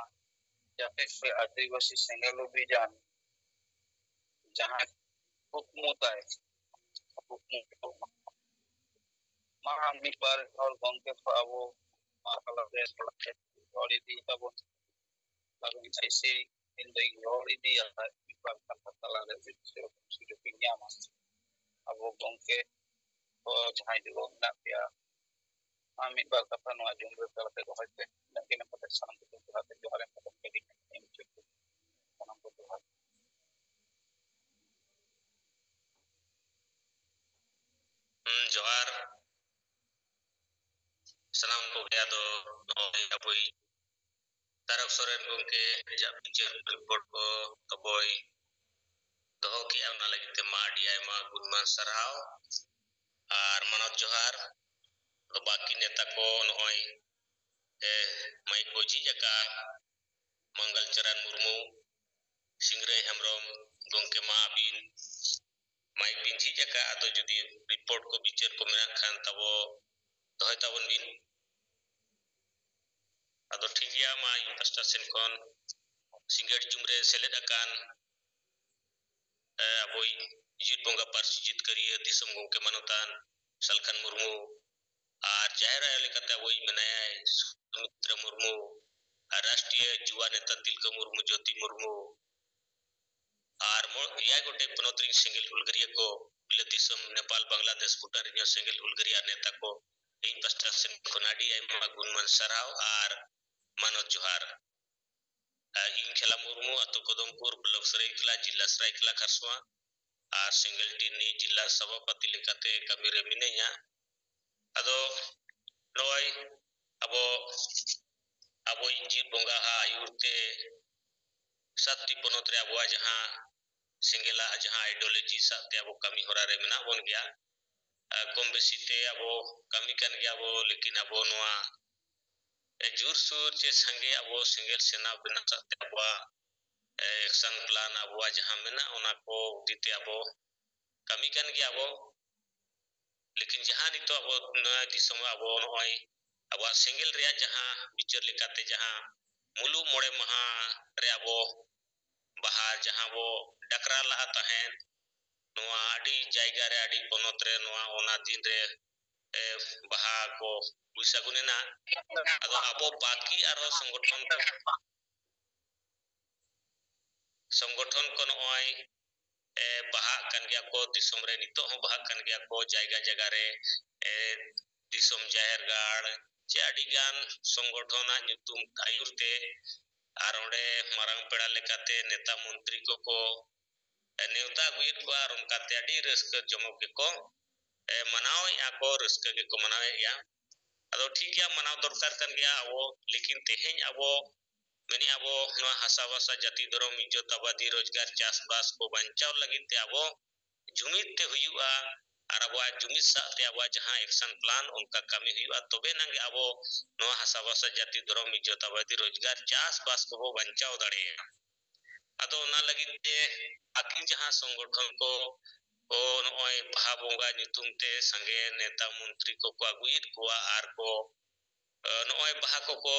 যাতে করে আদিবাসী সেঙ্গেল অভিযান যাহা ᱠᱩᱠᱢᱩ ᱛᱟᱭ ᱢᱟᱲᱟᱝ ᱢᱤᱫᱵᱟᱨ ᱦᱚᱲ ᱜᱚᱝᱠᱮ ᱠᱚ ᱟᱵᱚ ᱛᱟᱞᱟᱛᱮ ᱨᱚᱲ ᱤᱫᱤ ᱛᱟᱵᱚᱱ, ᱠᱟᱨᱚᱱ ᱮᱭᱥᱮ ᱤᱧ ᱫᱚᱧ ᱨᱚᱲ ᱤᱫᱤᱭᱟ ᱢᱤᱫᱵᱟᱨ ᱠᱟᱛᱷᱟ ᱛᱟᱞᱟᱨᱮ ᱥᱩᱡᱳᱜᱽ ᱤᱧ ᱧᱟᱢᱟ। ᱟᱵᱚ ᱜᱚᱝᱠᱮ ᱠᱚ ᱡᱟᱦᱟᱸᱭ ᱫᱩᱲᱩᱵ ᱢᱮᱱᱟᱜ ᱯᱮᱭᱟ, ᱢᱤᱫᱵᱟᱨ ᱠᱟᱛᱷᱟ ᱱᱚᱣᱟ ᱡᱩᱢ ᱨᱮ ᱛᱟᱞᱟᱛᱮ ᱫᱚᱦᱚᱭ ᱯᱮ। ᱤᱱᱟᱹᱜ ᱜᱮ ᱢᱮᱱ ᱠᱟᱛᱮ ᱥᱟᱱᱟᱢ ᱠᱚ ᱡᱚᱦᱟᱨ ᱮᱢ ᱠᱟᱛᱮ जोहार सलाम को गया तो अबोई तारक सोरेन गोंके जा पिक्चर रिपोर्ट को अबोई दोहो के आना लगी ते मा डियाय मा गुणमान सरहाव और मनोज जोहार तो बाकी नेता को नोई माइक को जीजका मंगल चरण मुर्मू सिंगरे हेमरम गोंके मा बिन माइक बिन जीजका तो जुदी रिपोर्ट को पिक्चर को मेना खान तबो दोहय ताबन बिन अदो ठीक गया मा इन्वेस्टर सेन कोन सिंगर जुमरे सेलेद अकान अबोई जीत बोंगा पार्सी जीत करिए दिसम गोंके मनोतान सलखन मुर्मू और जाहिर लेकते अबोई मनाया सुमित्र मुर्मू राष्ट्रीय युवा नेता तिलका मुर्मू ज्योति मुर्मू और या गोटे पनोत्री सिंगल हुलगरिया को बिल दिसम नेपाल बांग्लादेश भूटान रियो सिंगल हुलगरिया नेता को इन्वेस्टर सेन कोनाडी आई मा गुणमान सरहाव और मनोज जोहार इन खेला मुर्मू अतु कदमपुर ब्लॉक सराइकला जिला सराइकला खरसवा और सिंगल टीनी जिला सभापति लेकाते कमी रे मिनेया अदो नोय अबो अबो इंजीर बोंगा हा आयुरते सत्ती पनोत रे अबो जहां सिंगला जहां आइडियोलॉजी साथे अबो कमी होरा रे मेना बोन गया कम बेसी ते अबो कमी कन गया अबो लेकिन अबो नोआ जुर सुर चे संगे अबो सिंगल सेना बिना साथे अबो एक्शन प्लान अबो जहां मेना ओना को दीते अबो कमी कन गया अबो लेकिन जहां नितो अबो नया दिसम अबो नोय अबो सिंगल रे जहां विचार लेकाते जहां मुलु मोड़े महा रे अबो बाहर जहां वो डकरा लहा तहेन नोआ अडी जायगा रे अडी पनोत रे नोआ ओना दिन रे बाहा को बुइसागुनेना अदो अबो बाकी आरो संगठन को नोय बाहा कन गया को दिसम रे नितो हो बाहा कन गया को जायगा जगह रे दिसम जाहिर गाड़ चे अडी गान संगठन नुतुम आयुरते और ओडे मारंग पेड़ा लेकाते नेता मंत्री को नेवता गुइट को और उनकाते अडी रस्क जमो के को मनाव या को रस्क के को मनाव या अदो ठीक गया मनाव दरकार कन गया वो लेकिन तेहें अबो मनी अबो नो हसावासा जाति धर्म इज्जत आबादी रोजगार चासबास को बंचाव लगी ते अबो जुमित ते हुयुआ और अबो जुमित साथे अबो जहां एक्शन प्लान उनका कमी हुयुआ तबे नंगे अबो नो हसावासा जाति धर्म इज्जत आबादी रोजगार चासबास को बंचाव दड़े अदो ना लगी ते आकिन जहां संगठन को ओ नोय भा बोंगा नितुम ते संगे नेता मंत्री को अगुइट को आर को नोय भा को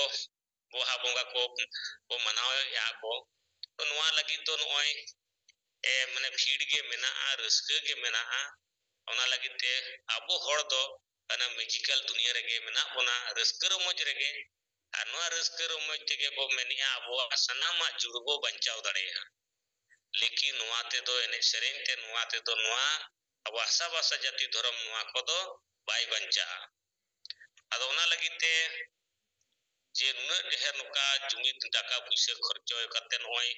बोहा बोंगा को मनाव या को तो नोआ लगी तो नोय माने भीड़ गे मेना रस्क गे मेना ओना लगी ते अबो होड़ दो अना मैजिकल दुनिया रे गे मेना बोना रस्क रोमज रे गे और नोआ रस्क रोमज ते गे बो मेनिया अबो सनामा जुड़बो बंचाव दड़ेया लेकिन नोआ ते दो एने सेरेन ते नोआ ते दो नोआ अब आशा भाषा जाति धर्म नोआ को दो बाय बंचा अदो ओना लगी ते जे नुना ढेर नुका जुमित टाका पैसा खर्चो कते नोय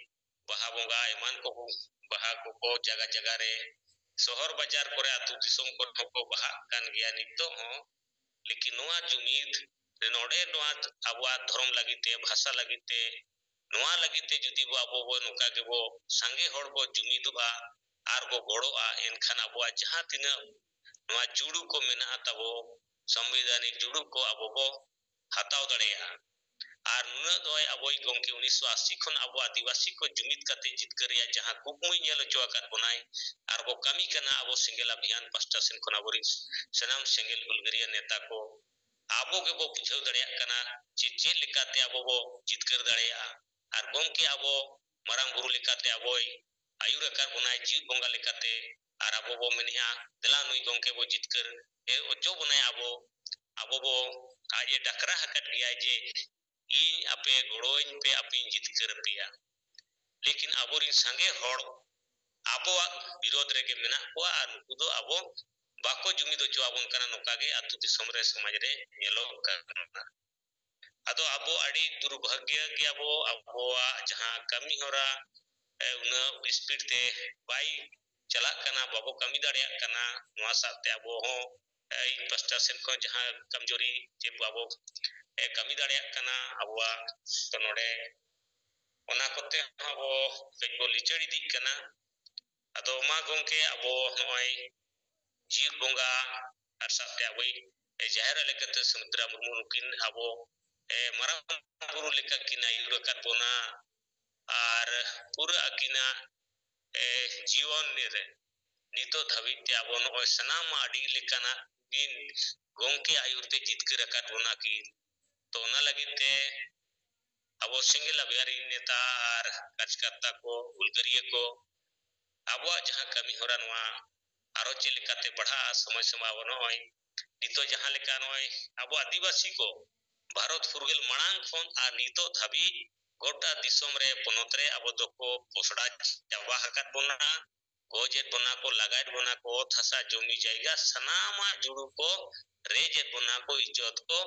बाहा बोंगा ईमान को बाहा को जगह जगह रे शहर बाजार करे आतु दिसम को बाहा कान गया नितो हो लेकिन नोआ जुमित रे नोडे नोआ अबवा धर्म लगी ते भाषा लगी ते नोआ लगी ते जुदी बो अबो बो नुका के बो संगे होड़ बो जुमिदुआ आर बो गोड़ोआ एनखान अबवा जहां तिना नोआ जुड़ू को मेना तबो संवैधानिक जुड़ू को अबो बो हताव दड़ेया और नुना दोय अबोई गोंके 1980 खन अबो आदिवासी को जुमित कते जितकरिया जहां कुकमुई नेलो चोकात बनाई और बो कमी कना अबो सिंगल अभियान पास्टा सेन खन अबोरी सनाम सिंगल हुलगरिया नेता को आबो के बो बुझाव दड़ेया कना चे लेकाते अबो बो जितकर दड़ेया और गोंके अबो मरांग बुरु लेकाते अबोई आयुर अकार बनाई जीव बोंगा लेकाते और अबो बो मेनिया दला नुई गोंके बो जितकर ए ओचो बनाई अबो बो आजे डकरा हकट गया जे इन अपे गोड़ोइन पे अपनी जितकर पिया लेकिन अबोरी संगे होड़ अबो विरोध रेगे मेना को और नुकु दो अबो बाको जुमी दो चोआबन कना नोकागे अतु दिसम रे समाज रे नेलो करना अदो अबो अड़ी दुर्भाग्य गया अबो जहां कमी होरा उन स्पीड ते बाई चला कना बाबो कमी दाड़िया कना नोआ साथे अबो हो ᱤᱧ ᱯᱟᱥᱴᱟ ᱥᱮᱱ ᱠᱷᱚᱱ ᱡᱟᱦᱟᱸ ᱠᱟᱢᱡᱚᱨᱤ ᱡᱮ ᱟᱵᱚ ᱠᱟᱹᱢᱤ ᱫᱟᱲᱮᱭᱟᱜ ᱠᱟᱱᱟ ᱟᱵᱚᱣᱟᱜ ᱛᱚ ᱱᱚᱰᱮ ᱚᱱᱟ ᱠᱚᱛᱮ ᱟᱵᱚ ᱠᱟᱹᱡ ᱵᱚ ᱞᱤᱪᱟᱹᱲ ᱤᱫᱤᱜ ᱠᱟᱱᱟ ᱟᱫᱚ ᱢᱟ ᱜᱚᱢᱠᱮ ᱟᱵᱚ ᱱᱚᱜᱼᱚᱭ ᱡᱤᱣᱤᱫ ᱵᱚᱸᱜᱟ ᱟᱨ ᱥᱟᱶᱛᱮ ᱟᱵᱚᱭ ᱡᱟᱦᱮᱨ ᱞᱮᱠᱟᱛᱮ ᱥᱩᱢᱤᱛᱨᱟ ᱢᱩᱨᱢᱩ ᱱᱩᱠᱤᱱ ᱟᱵᱚ ᱢᱟᱨᱟᱝ ᱵᱩᱨᱩ ᱞᱮᱠᱟ ᱠᱤᱱ ᱟᱹᱭᱩᱨ ᱟᱠᱟᱫ ᱵᱚᱱᱟ ᱟᱨ ᱯᱩᱨᱟᱹ ᱟᱹᱠᱤᱱᱟᱜ ᱡᱤᱭᱚᱱ ᱨᱮ ᱱᱤᱛᱚᱜ ᱫᱷᱟᱹᱵᱤᱡ ᱛᱮ ᱟᱵᱚ ᱱᱚᱜᱼᱚᱭ ᱥᱟᱱᱟᱢᱟᱜ ᱟᱹᱰᱤ ᱞᱮᱠᱟᱱᱟᱜ ᱠᱤᱱ ᱜᱚᱢᱠᱮ ᱟᱹᱭᱩᱨ ᱛᱮ ᱡᱤᱛᱠᱟᱹᱨ ᱟᱠᱟᱫ ᱵᱚᱱᱟ ᱠᱤᱱ ᱛᱚ ᱚᱱᱟ ᱞᱟᱹᱜᱤᱫ ᱛᱮ ᱟᱵᱚ ᱥᱮᱸᱜᱮᱞ ᱟᱵᱷᱭᱟᱨᱤ ᱱᱮᱛᱟ ᱟᱨ ᱠᱟᱨᱡᱠᱟᱨᱛᱟ ᱠᱚ ᱦᱩᱞᱜᱟᱹᱨᱤᱭᱟᱹ ᱠᱚ ᱟᱵᱚᱣᱟᱜ ᱡᱟᱦᱟᱸ ᱠᱟᱹᱢᱤ ᱦᱚᱨᱟ ᱱᱚᱣᱟ ᱟᱨᱚ ᱪᱮᱫ ᱞᱮᱠᱟᱛᱮ ᱵᱟᱲᱦᱟᱜᱼᱟ ᱥᱚᱢᱚᱭ ᱥᱚᱢᱚᱭ ᱟᱵᱚ ᱱᱚᱜᱼᱚᱭ ᱱᱤᱛᱚᱜ ᱡᱟᱦᱟᱸ ᱞᱮᱠᱟ ᱱᱚᱜᱼᱚᱭ ᱟᱵᱚ ᱟᱹᱫᱤᱵᱟᱹᱥᱤ ᱠᱚ ᱵᱷᱟᱨᱚᱛ ᱯᱷᱩᱨᱜᱟᱹᱞ ᱢᱟᱲᱟᱝ ᱠᱷᱚᱱ ᱟᱨ ᱱᱤᱛᱚᱜ ᱫᱷᱟᱹᱵᱤᱡ ᱜᱚᱴᱟ ᱫᱤᱥᱚᱢ ᱨᱮ ᱯᱚᱱᱚᱛ ᱨᱮ ᱟᱵᱚ ᱫᱚᱠᱚ ᱯᱚᱥᱲᱟ ᱪᱟᱵᱟ ᱟᱠᱟᱫ ᱵᱚᱱᱟ ᱜᱚᱡᱮᱫ ᱵᱚᱱᱟ ᱠᱚ ᱞᱟᱜᱟᱭᱮᱫ ᱵᱚᱱᱟ ᱠᱚ ᱚᱛ ᱦᱟᱥᱟ ᱡᱚᱢᱤ ᱡᱟᱭᱜᱟ ᱥᱟᱱᱟᱢᱟᱜ ᱡᱩᱲᱩ ᱠᱚ ᱨᱮᱡᱮᱫ ᱵᱚᱱᱟ ᱠᱚ ᱤᱡᱽᱡᱚᱛ ᱠᱚ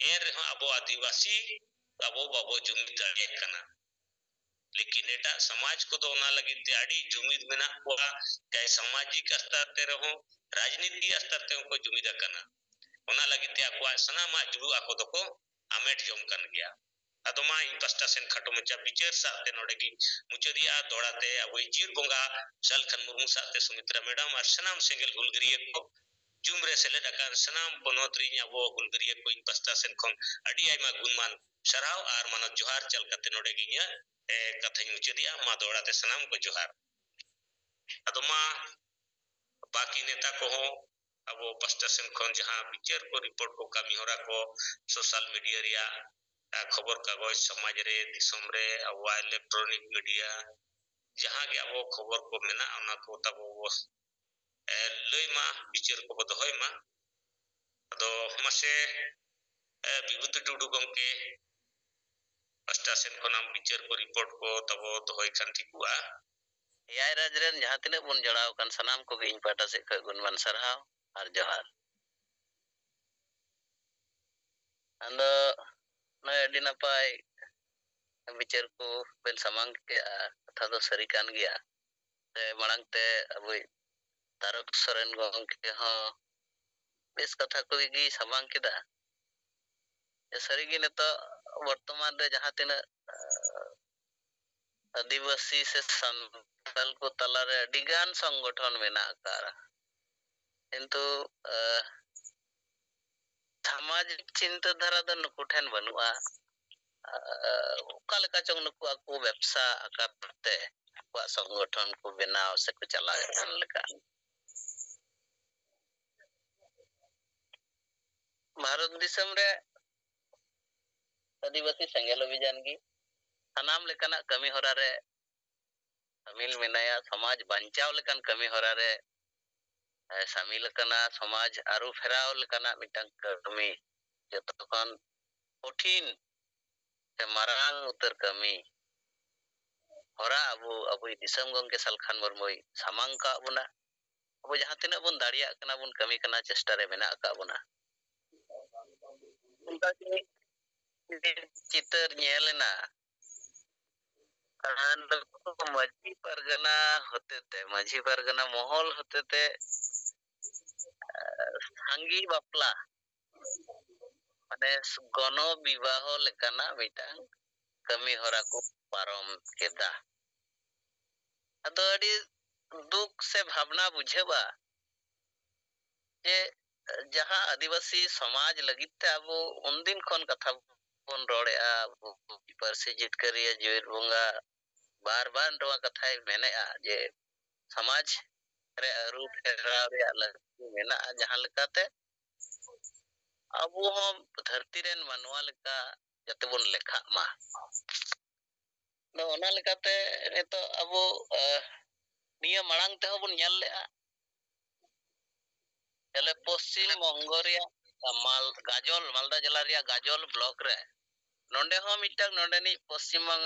ᱮᱱ ᱨᱮᱦᱚᱸ ᱟᱵᱚ ᱟᱹᱫᱤᱵᱟᱹᱥᱤ ᱟᱵᱚ ᱵᱟᱵᱚ ᱡᱩᱢᱤᱫ ᱫᱟᱲᱮᱭᱟᱜ ᱠᱟᱱᱟ लेकिन एटा समाज को तो ना लगी ते आड़ी जुमिद मेना कोआ चाहे सामाजिक स्तर ते रहो राजनीति स्तर ते को जुमिद करना ओना लगी ते आको सनामा जुड़ू आको दको आमेट जम कन गया अदमा इन पास्टा सेन खटो मचा बिचार साते नोडेगी मुचरिया दोड़ाते अबो जीर बोंगा सलखन मुर्मू साते सुमित्रा मैडम और सनाम सेंगल हुलगरिया को जुमरे सेलेट आकार सनाम बनोत्री अबो हुलगरिया को इन पास्टा सेन खन अडी आयमा गुणमान सराव आर मानो जोहार चल कते नोडेगी कथा मुचादिया मा दोड़ाते सनाम को जोहार अदमा बाकी नेता को हो अब पास्टा सेन खन जहां बिचार को रिपोर्ट को कमी होरा को सोशल मीडिया रिया खबर कागज समाज रे दिसम रे अब इलेक्ट्रॉनिक मीडिया जहां के अब खबर को मेना ओना को तबो लई मा बिचार को दोहय मा अदो मासे विभूत टुडू गमके पास्टा सेन खनाम बिचार को रिपोर्ट को तबो दोहय खान ठिकुआ याय राजरेन जहां तिने बन जड़ाव कान सनाम को इन पाटा से गुणमान सरहाव आर जोहार अंदो नय अडी नपाय बिचार को बेन समांग के कथा दो सरी कान गया ते मड़ांग ते अबुई तारक सोरेन गंके हो बेस कथा को गी समांग केदा सरी गी नेतो वर्तमान रे जहां तिने आदिवासी से संताल को तलारे अडिगान संगठन मेना आकारा किंतु सामाजिक चिंताधारा दो नुकु ठेन बनुआ ओकालेका चंग नुकु आको व्यवसा आकारते वा संगठन को बनाव से को चला गन लेका भारत दिसम रे आदिवासी संगेल अभियान की सनाम लेकाना कमी होरा रे शामिल मेनाया समाज बंचाव लेकान कमी होरा रे शामिल कना समाज आरु फेराव लेकाना मिटंग कमी जतखन कठिन से मारांग उतर कमी होरा अबु दिसम गंगे सलखान मुर्मुई सामांग का बुना अब जहां तिना बन दाड़िया कना बन कमी कना चेष्टा रे मेना का बुना उनका की चितर नेलना माझी परगना मोहल होते ते सांगी बापला माने गण विवाह लेकाना मिटांग कमी होरा को पारम केदा अदो अडी दुख से भावना बुझेबा जे जहां आदिवासी समाज लगित ते अब उनदिन खन कथा बन रोड़ेआ परसे जितकरिया जीवित बोंगा बार बार नवा कथा मेने जे समाज रे अरु फेराव रे अलग मेना जहां लेकाते अबु हम धरती रेन मानवा लेका जते बन लेखा मा no ona lekate neto abu niya marang te bun nyal le ele poschim mongoria mal gajol malda jela ria gajol block re नोंडे हो मिटक नोंडे नि पश्चिम बंग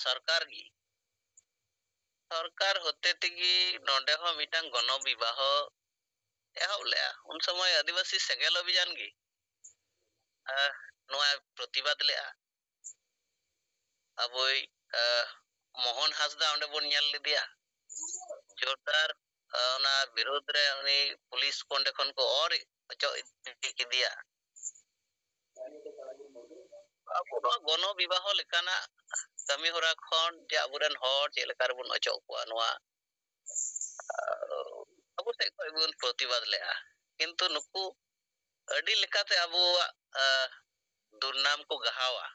सरकार गी सरकार होते तिगी नोंडे हो मिटक गण विवाह एहब ले उन समय आदिवासी सेगेल अभियान गी नोआ प्रतिवाद ले अबोई मोहन हासदा ओंडे बोन नेल लिदिया जोरदार ᱚᱱᱟ ᱵᱤᱨᱩᱫ ᱨᱮ ᱩᱱᱤ ᱯᱩᱞᱤᱥ ᱠᱚ ᱚᱸᱰᱮ ᱠᱷᱚᱱ ᱠᱚ ᱚᱨ ᱚᱪᱚᱜ ᱤᱫᱤ ᱠᱮᱫᱮᱭᱟ ᱟᱵᱚ ᱱᱚᱣᱟ ᱜᱚᱱᱚ ᱵᱤᱵᱟᱦᱚ ᱞᱮᱠᱟᱱᱟᱜ ᱠᱟᱹᱢᱤ ᱦᱚᱨᱟ ᱠᱷᱚᱱ ᱡᱮ ᱟᱵᱚᱨᱮᱱ ᱦᱚᱲ ᱪᱮᱫ ᱞᱮᱠᱟ ᱨᱮᱵᱚᱱ ᱚᱪᱚᱜ ᱠᱚᱣᱟ ᱱᱚᱣᱟ ᱟᱵᱚ ᱥᱮᱫ ᱠᱷᱚᱱ ᱵᱚᱱ ᱯᱨᱚᱛᱤᱵᱟᱫ ᱞᱮᱜᱼᱟ ᱠᱤᱱᱛᱩ ᱱᱩᱠᱩ ᱟᱹᱰᱤ ᱞᱮᱠᱟᱛᱮ ᱟᱵᱚᱣᱟᱜ ᱫᱩᱨᱱᱟᱢ ᱠᱚ ᱜᱟᱦᱟᱣᱟ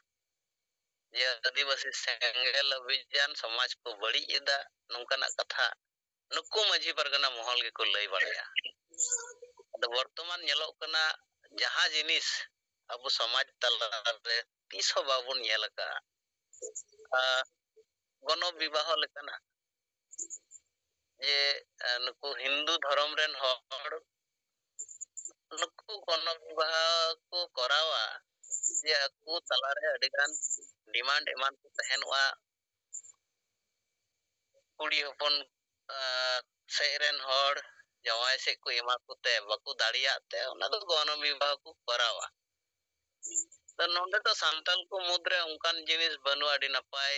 ᱡᱮ ᱟᱹᱫᱤᱵᱟᱹᱥᱤ ᱥᱮᱸᱜᱮᱞ ᱚᱵᱷᱤᱡᱟᱱ ᱥᱚᱢᱟᱡᱽ ᱠᱚ ᱵᱟᱹᱲᱤᱡ ᱮᱫᱟ ᱱᱚᱝᱠᱟᱱᱟᱜ ᱠᱟᱛᱷᱟ ᱱᱩᱠᱩ ᱢᱟᱹᱡᱷᱤ ᱯᱟᱨᱜᱟᱱᱟ ᱢᱚᱦᱚᱞ ᱜᱮᱠᱚ ᱞᱟᱹᱭ ᱵᱟᱲᱟᱭᱟ ᱟᱫᱚ ᱵᱚᱨᱛᱚᱢᱟᱱ ᱧᱮᱞᱚᱜ ᱠᱟᱱᱟ ᱡᱟᱦᱟᱸ ᱡᱤᱱᱤᱥ ᱟᱵᱚ ᱥᱚᱢᱟᱡᱽ ᱛᱟᱞᱟᱨᱮ ᱛᱤᱥ ᱦᱚᱸ ᱵᱟᱵᱚᱱ ᱧᱮᱞ ᱟᱠᱟᱜᱼᱟ ᱜᱚᱱᱚ ᱵᱤᱵᱟᱦᱚ ᱞᱮᱠᱟᱱᱟᱜ ᱡᱮ ᱱᱩᱠᱩ ᱦᱤᱱᱫᱩ ᱫᱷᱚᱨᱚᱢ ᱨᱮᱱ ᱦᱚᱲ ᱱᱩᱠᱩ ᱜᱚᱱᱚ ᱵᱤᱵᱟᱦᱚ ᱠᱚ ᱠᱚᱨᱟᱣᱟ ᱡᱮ ᱟᱠᱚ ᱛᱟᱞᱟᱨᱮ ᱟᱹᱰᱤᱜᱟᱱ ᱰᱤᱢᱟᱱᱰ ᱮᱢᱟᱱ ᱠᱚ ᱛᱟᱦᱮᱱᱚᱜᱼᱟ ᱠᱩᱲᱤ ᱦᱚᱯᱚᱱ ᱥᱮᱫ ᱨᱮᱱ ᱦᱚᱲ ᱡᱟᱶᱟᱭ ᱥᱮᱫ ᱠᱚ ᱮᱢᱟ ᱠᱚᱛᱮ ᱵᱟᱠᱚ ᱫᱟᱲᱮᱭᱟᱜ ᱛᱮ ᱚᱱᱟ ᱫᱚ ᱜᱚᱱᱚ ᱵᱤᱵᱟᱦᱚ ᱠᱚ ᱠᱚᱨᱟᱣᱟ ᱛᱚ ᱱᱚᱰᱮ ᱫᱚ ᱥᱟᱱᱛᱟᱞ ᱠᱚ ᱢᱩᱫᱽᱨᱮ ᱚᱱᱠᱟᱱ ᱡᱤᱱᱤᱥ ᱵᱟᱹᱱᱩᱜᱼᱟ ᱟᱹᱰᱤ ᱱᱟᱯᱟᱭ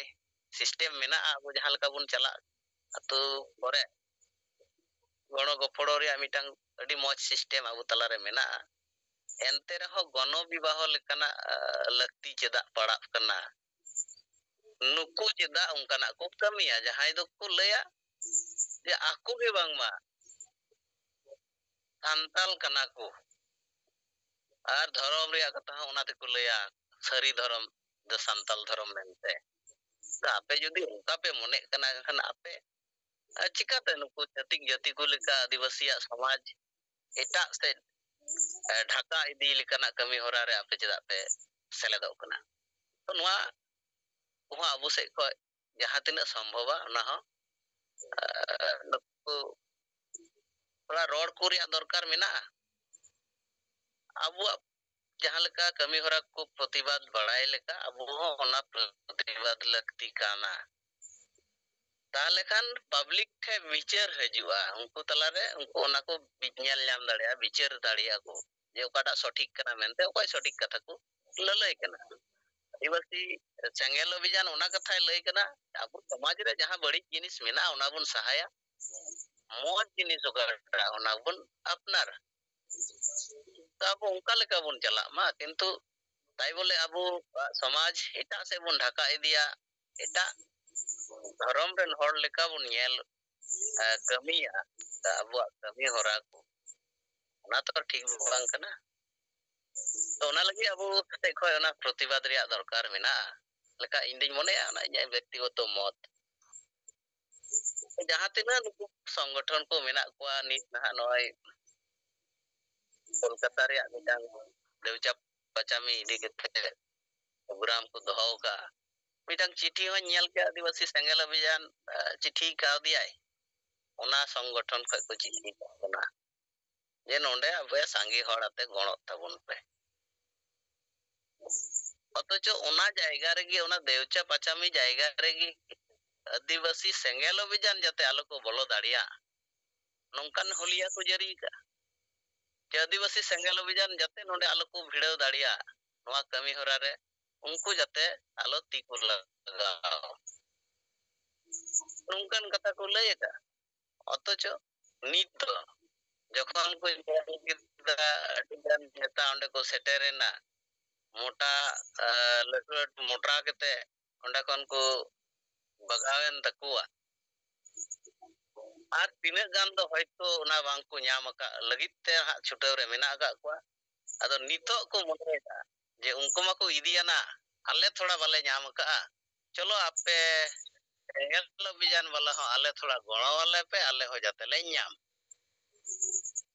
ᱥᱤᱥᱴᱮᱢ ᱢᱮᱱᱟᱜᱼᱟ ᱟᱵᱚ ᱡᱟᱦᱟᱸ ᱞᱮᱠᱟ ᱵᱚᱱ ᱪᱟᱞᱟᱜ ᱟᱛᱳ ᱠᱚᱨᱮ ᱜᱚᱲᱚ ᱜᱚᱯᱚᱲᱚ ᱨᱮᱭᱟᱜ ᱢᱤᱫᱴᱟᱝ ᱟᱹᱰᱤ ᱢᱚᱡᱽ ᱥᱤᱥᱴᱮᱢ ᱟᱵᱚ ᱛᱟᱞᱟᱨᱮ ᱢᱮᱱᱟᱜᱼᱟ ᱮᱱᱛᱮ ᱨᱮᱦᱚᱸ ᱜᱚᱱᱚ ᱵᱤᱵᱟᱦᱚ ᱞᱮᱠᱟᱱᱟᱜ ᱞᱟᱹᱠᱛᱤ ᱪᱮᱫᱟᱜ ᱯᱟᱲᱟᱜ ᱠᱟᱱᱟ ᱱᱩᱠᱩ ᱪᱮᱫᱟᱜ ᱚᱱᱠᱟᱱᱟᱜ ᱠᱚ ᱠᱟᱹᱢᱤᱭᱟ ᱡᱟᱦᱟᱸᱭ ᱫᱚᱠᱚ ᱞᱟᱹᱭᱟ ᱡᱮ ᱟᱠᱚ ᱜᱮ ᱵᱟᱝᱢᱟ ᱥᱟᱱᱛᱟᱞ ᱠᱟᱱᱟ ᱠᱚ ᱟᱨ ᱫᱷᱚᱨᱚᱢ ᱨᱮᱭᱟᱜ ᱠᱟᱛᱷᱟ ᱦᱚᱸ ᱚᱱᱟ ᱛᱮᱠᱚ ᱞᱟᱹᱭᱟ ᱥᱟᱹᱨᱤ ᱫᱷᱚᱨᱚᱢ ᱫᱚ ᱥᱟᱱᱛᱟᱞ ᱫᱷᱚᱨᱚᱢ ᱢᱮᱱᱛᱮ ᱟᱯᱮ ᱡᱩᱫᱤ ᱚᱱᱠᱟ ᱯᱮ ᱢᱚᱱᱮᱜ ᱠᱟᱱᱟ ᱮᱱᱠᱷᱟᱱ ᱟᱯᱮ ᱪᱤᱠᱟᱹᱛᱮ ᱱᱩᱠᱩ ᱪᱷᱟᱹᱛᱤᱠ ᱡᱟᱹᱛᱤ ᱠᱚ ᱞᱮᱠᱟ ᱟᱹᱫᱤᱵᱟᱹᱥᱤᱭᱟᱜ ᱥᱚᱢᱟᱡᱽ ᱮᱴᱟᱜ ᱥᱮᱫ ᱰᱷᱟᱠᱟ ᱤᱫᱤ ᱞᱮᱠᱟᱱᱟᱜ ᱠᱟᱹᱢᱤ ᱦᱚᱨᱟ ᱨᱮ ᱟᱯᱮ ᱪᱮᱫᱟᱜ ᱯᱮ ᱥᱮᱞᱮᱫᱚᱜ ᱠᱟᱱᱟ ᱛᱚ ᱱᱚᱣᱟ ᱠᱚᱦᱚᱸ ᱟᱵᱚ ᱥᱮᱫ ᱠᱷᱚᱱ ᱡᱟᱦᱟᱸ ᱛᱤᱱᱟᱹᱜ ᱥᱚᱢᱵᱷᱚᱵᱟ ᱚᱱᱟ ᱦᱚᱸ ᱱᱩᱠᱩ ᱛᱷᱚᱲᱟ ᱨᱚᱲ ᱠᱚ ᱨᱮᱭᱟᱜ ᱫᱚᱨᱠᱟর ᱢᱮᱱᱟᱜᱼᱟ ᱟᱵᱚᱣᱟᱜ ᱡᱟᱦᱟᱸ ᱞᱮᱠᱟ ᱠᱟᱹᱢᱤ ᱦᱚᱨᱟ ᱠᱚ ᱯᱨᱚᱛᱤᱵᱟᱫ ᱵᱟᱲᱟᱭ ᱞᱮᱠᱟ ᱟᱵᱚ ᱦᱚᱸ ᱚᱱᱟ ᱯᱨᱚᱛᱤᱵᱟᱫ ᱞᱟᱹᱠᱛᱤ ᱠᱟᱱᱟ ᱛᱟᱦᱚᱞᱮ ᱠᱷᱟᱱ ᱯᱟᱵᱽᱞᱤᱠ ᱴᱷᱮᱱ ᱵᱤᱪᱟᱹᱨ ᱦᱤᱡᱩᱜᱼᱟ ᱩᱱᱠᱩ ᱛᱟᱞᱟᱨᱮ ᱩᱱᱠᱩ ᱚᱱᱟ ᱠᱚ ᱧᱮᱞ ᱧᱟᱢ ᱫᱟᱲᱮᱭᱟᱜᱼᱟ ᱵᱤᱪᱟᱹᱨ ᱫᱟᱲᱮᱭᱟᱜᱼᱟ ᱠᱚ ᱡᱮ ᱚᱠᱟᱴᱟᱜ ᱥᱚᱴᱷᱤᱠ ᱠᱟᱱᱟ ᱢᱮᱱᱛᱮ ᱚᱠᱚᱭ ᱥᱚᱴᱷᱤᱠ ᱠᱟᱛᱷᱟ ᱠᱚ ᱞᱟᱹᱞᱟᱹᱭ ᱠᱟᱱᱟ ᱟᱹᱫᱤᱵᱟᱹᱥᱤ ᱥᱮᱸᱜᱮᱞ ᱚᱵᱷᱤᱡᱟᱱ ᱚᱱᱟ ᱠᱟᱛᱷᱟᱭ ᱞᱟᱹᱭ ᱠᱟᱱᱟ ᱟᱵᱚ ᱥᱚᱢᱟᱡᱽ ᱨᱮ ᱡᱟᱦᱟᱸ ᱵᱟᱹᱲᱤᱡ ᱡᱤᱱᱤᱥ ᱢᱮᱱᱟᱜᱼᱟ ᱚᱱᱟ ᱵᱚᱱ ᱥᱟᱦᱟᱭᱟ ᱢᱚᱡᱽ ᱡᱤᱱᱤᱥ ᱚᱠᱟᱴᱟᱜ ᱚᱱᱟ ᱵᱚᱱ ᱟᱯᱱᱟᱨᱟ ᱛᱚ ᱟᱵᱚ ᱚᱱᱠᱟ ᱞᱮᱠᱟ ᱵᱚᱱ ᱪᱟᱞᱟᱜ ᱢᱟ ᱠᱤᱱᱛᱩ তাই বলে আবু সমাজ এটাক সে বন ঢাকা ইদিয়া এটা ধর্ম রেন হর লেকা বন ñᱮল কামিয়া আবুয়াক কামি হরা কো না তো ঠিক বাং কানা তো ওনা লাগি আবু তে খয় ওনা প্রতিবাদ রিয়া দরকার মেনা লেকা ইন্দিন মনেয়া না ইᱧᱟᱹᱜ ব্যক্তিগত মত jahan tina nuku সংগঠন ko menak kwa nit nah noy kolkata reyak midang deucap pacami idi kete program ko doho ka midang চিঠি হন ñel ke আদিবাসী সেঙ্গেল অভিযান চিঠি কাও দিয়াই ওনা সংগঠন খয় ko চিঠি কানা যে নন্ডে আবে সাঙ্গি হড় আতে গণত তাবুন পে অথচ ওনা জায়গা রেগি ওনা দেউচা পাচামি জায়গা রেগি আদিবাসী সেঙ্গেল অভিযান যাতে আলো ko বলো দাঁড়িয়া নংকান হলিয়া ko জারি ka যে আদিবাসী সেঙ্গেল অভিযান যাতে নন্ডে আলো ko ভিড়াও দাঁড়িয়া নোয়া কামি হরা রে উনকু যাতে আলো তি ko লাগাও নংকান কথা ko লই এটা অথচ নিত যখন কই গিদরা আদিগান নেতা অন্ডে ko সেটেরেনা মোটা লটুট মোটরা কেতে অন্ডে কোন ko bagawen takuwa আর তিনে গান তো হয়তো ওনা বাং ko ñam aka lagit te ha ছুটাও রে মেনা aka kwa ado nitok ko moneta je unko mako idiana ale thoda bale ñam aka cholo ape engel অভিযান bala ho ale thoda gono wale pe ale ho jate le ñam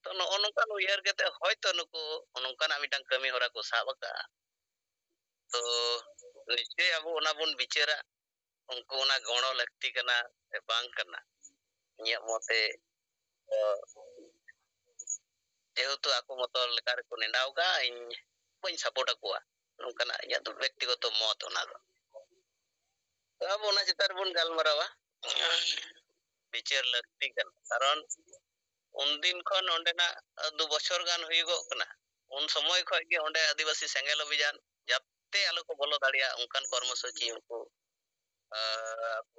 to no onongkan uyar kete hoyto nuku onongkan amitang kami hora ko sab aka to nischay abu ona bun bicara उनको ना गणो लगती कना बांग करना इᱧᱟᱹᱜ মতে যেহেতু ako মতো লেকার ko নেন্ডাও ka ᱤᱧ bañ support akuwa nongkana iñaᱹᱜ do ব্যক্তিগত মত ona do abo ona chetar bun galmarawa বিচার লাগতি kana karon undin khon ondena 2 বছর gan huyugok kana un সময় khoj ge onde আদিবাসী সেঙ্গেল অভিযান যাতে আলো ko bolo দাঁড়িয়া onkan কর্মসূচি unku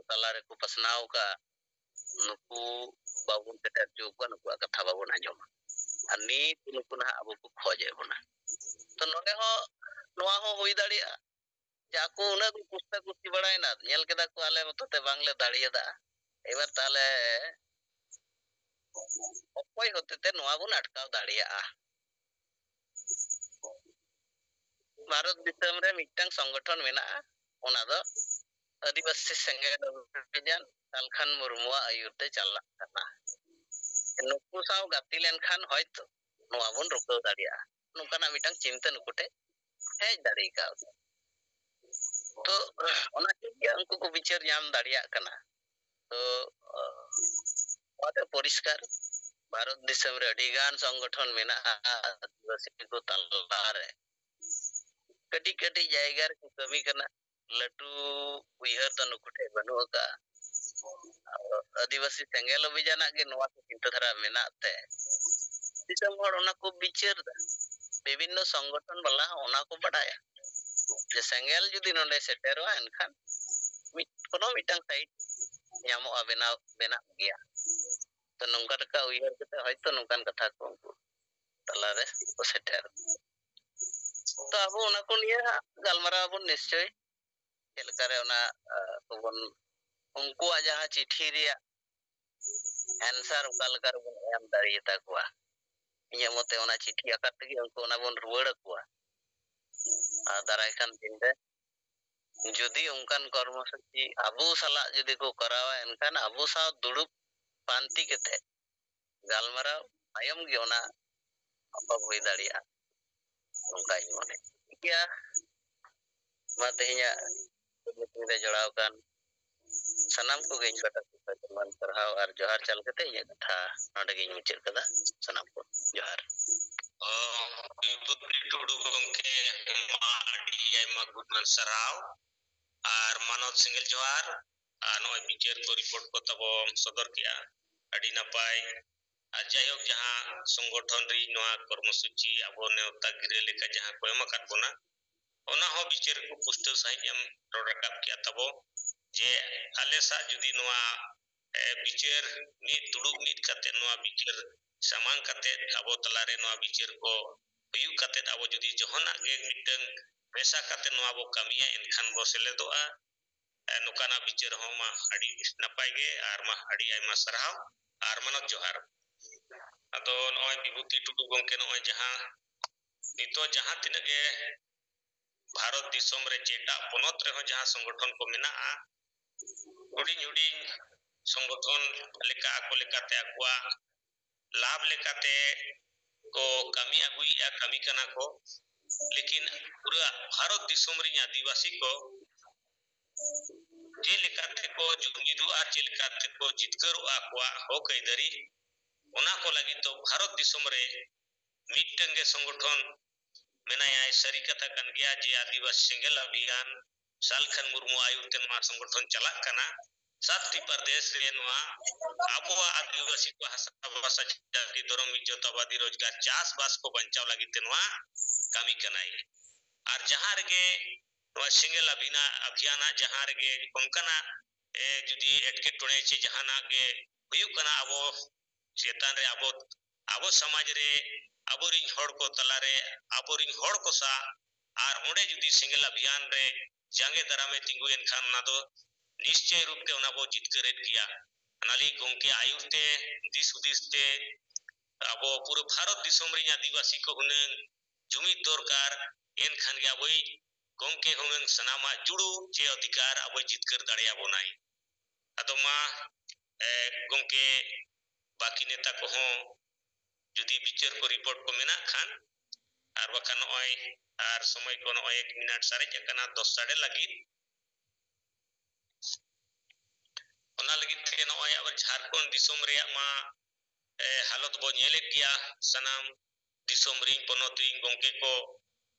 talar ko pasnaw ka nuku babun setar juga nuku kata babun anjom ani nuku nah abu ku khoje bona to node ho noa ho hui daria jaku una kusta kusti badaina nyel keda ko ale motote bangle daria da ebar tale okoy hotete noa bun atkaw daria Bharat दिसम रे मिटang संगठन मेना ona do आदिवासी सेंगेल अभियान सालखान मुर्मुआ आयुते चलना kana नुकु Sao गाती लेनखान होयतो नोआ बन रुकाव दाड़िया नुकाना मिटang चिंता नुकुटे hedge दाड़ी का तो ona किया उनको को बिचार ᱧᱟᱢ दाड़िया kana तो वाते परिष्कार भारत दिसम रे अडिगान संगठन मेना आदिवासी को तललारे कटी कटी जायगा रे कमी करना लटू उयहर तो नुकुटे बनु का आदिवासी सेंगेल अभियान के नोआ को चिंता धारा मेना ते दिसम हर ओना को बिचार विभिन्न संगठन वाला ओना को बडाया जे सेंगेल जुदी नोले सेटेरवा एनखान कोनो मिटang साइड ᱧᱟᱢᱚ ᱟᱵᱮᱱᱟ ᱵᱮᱱᱟ ᱜᱮᱭᱟ तो नौका टका उयहर कते हयतो नौकान कथा को तलारे को सेटर तो अब ओना को निया गालमारा बन निश्चय चलकारे ओना कोबन उनको जहां चिट्ठी रिया आंसर उकालकार बन एम दाड़ियता कोआ इया मते ओना चिट्ठी आकार तगी उनको ओना बन रुवाड़ कोआ दाराय खान दिन रे जुदी उनकान कर्मसूची अबु साला जुदी को करावा एनखान अबु सा दुड़ुब पांति केते गालमारा आयम गे ओना apa हुई दाड़िया उनका ही मने क्या माते हिया मीटिंग रे जड़ाव कान सनाम को गेन कटा मन सरहाव और जोहार चल कते ये कथा नोडे गे मुचर कदा सनाम को जोहार पुत्री टुडू गंके मा अडी आयमा गुडमान सरहाव और मानव सिंगल जोहार नोय बिचार को रिपोर्ट को तबो सदर किया अडी नपाय जायक जहां संगठन री नोआ कर्मसूची अबो नेवता गिरे लेका जहां को एम आकाद बोना ओना हो बिचार को पुष्ट सही एम रोडकाप किया तबो जे आले सा जुदी नोआ बिचार नि दुडुब नित कते नोआ बिचार सामान कते अबो तलारे नोआ बिचार को हुयु कते अबो जुदी जहना गे मिटंग पैसा कते नोआ बो कमिया एनखान बो सेलेदोआ नुकाना बिचार हो मा अडी नपाय गे आर मा अडी आयमा सरहाव आर मानव जोहार अतो नोय विभूति टुडू गंके नोय जहां नितो जहां तिनगे भारत दिसम रे चेटा पोनत रे हो जहां संगठन को मेना हुडिंग हुडिंग संगठन लेका को लेकाते अकुआ लाभ लेकाते को कमी अगुइया कमी कना को लेकिन पूरा भारत दिसम रे आदिवासी को जे लेकाते को जुमिदु आ जे लेकाते को जितकरो अकुआ हो कैदरी ओना को लगी तो भारत दिसम रे मिटंग के संगठन मेनाया सरी कथा कन गया जे आदिवासी सेंगेल अभियान सालखान मुर्मू आयुते नोआ संगठन चला कना सातटी प्रदेश रे नोआ अबो आदिवासी को हसा भाषा जाति धर्म इज्जत आबादी रोजगार चास बास को बंचाव लगी ते नोआ कामी कनाई और जहां रे नोआ सेंगेल अभियान जहां रे कोनकना जुदी एटके टोणे चे जहाना गे हुयु कना अबो चेतन रे अबो समाज रे अबोरिंग हड़ को तलारे अबोरिंग हड़ को सा और ओंडे जुदी सेंगेल अभियान रे जांगे दरामे तिंगुएन खान ना तो निश्चय रूप ते ओना बो जितकरेत किया अनाली गोंके आयुते दिस उदिसते अबो पूरे भारत दिसम रे आदिवासी को हुनंग जुमिद दरकार एन खान गे अबोई गोंके हुनंग सनामा जुड़ू चे अधिकार अबो जितकर दाड़िया बोनाई अतो मा गोंके बाकी नेता को हो जुदी बिचार को रिपोर्ट को मेना खान और बका नय और समय को नय 1 मिनट सारे जकना 10 साढ़े लगी ओना लगी ते नय अब झारखंड दिसम रे मा हालत बो नेले किया सनाम दिसम री पनोती गोंके को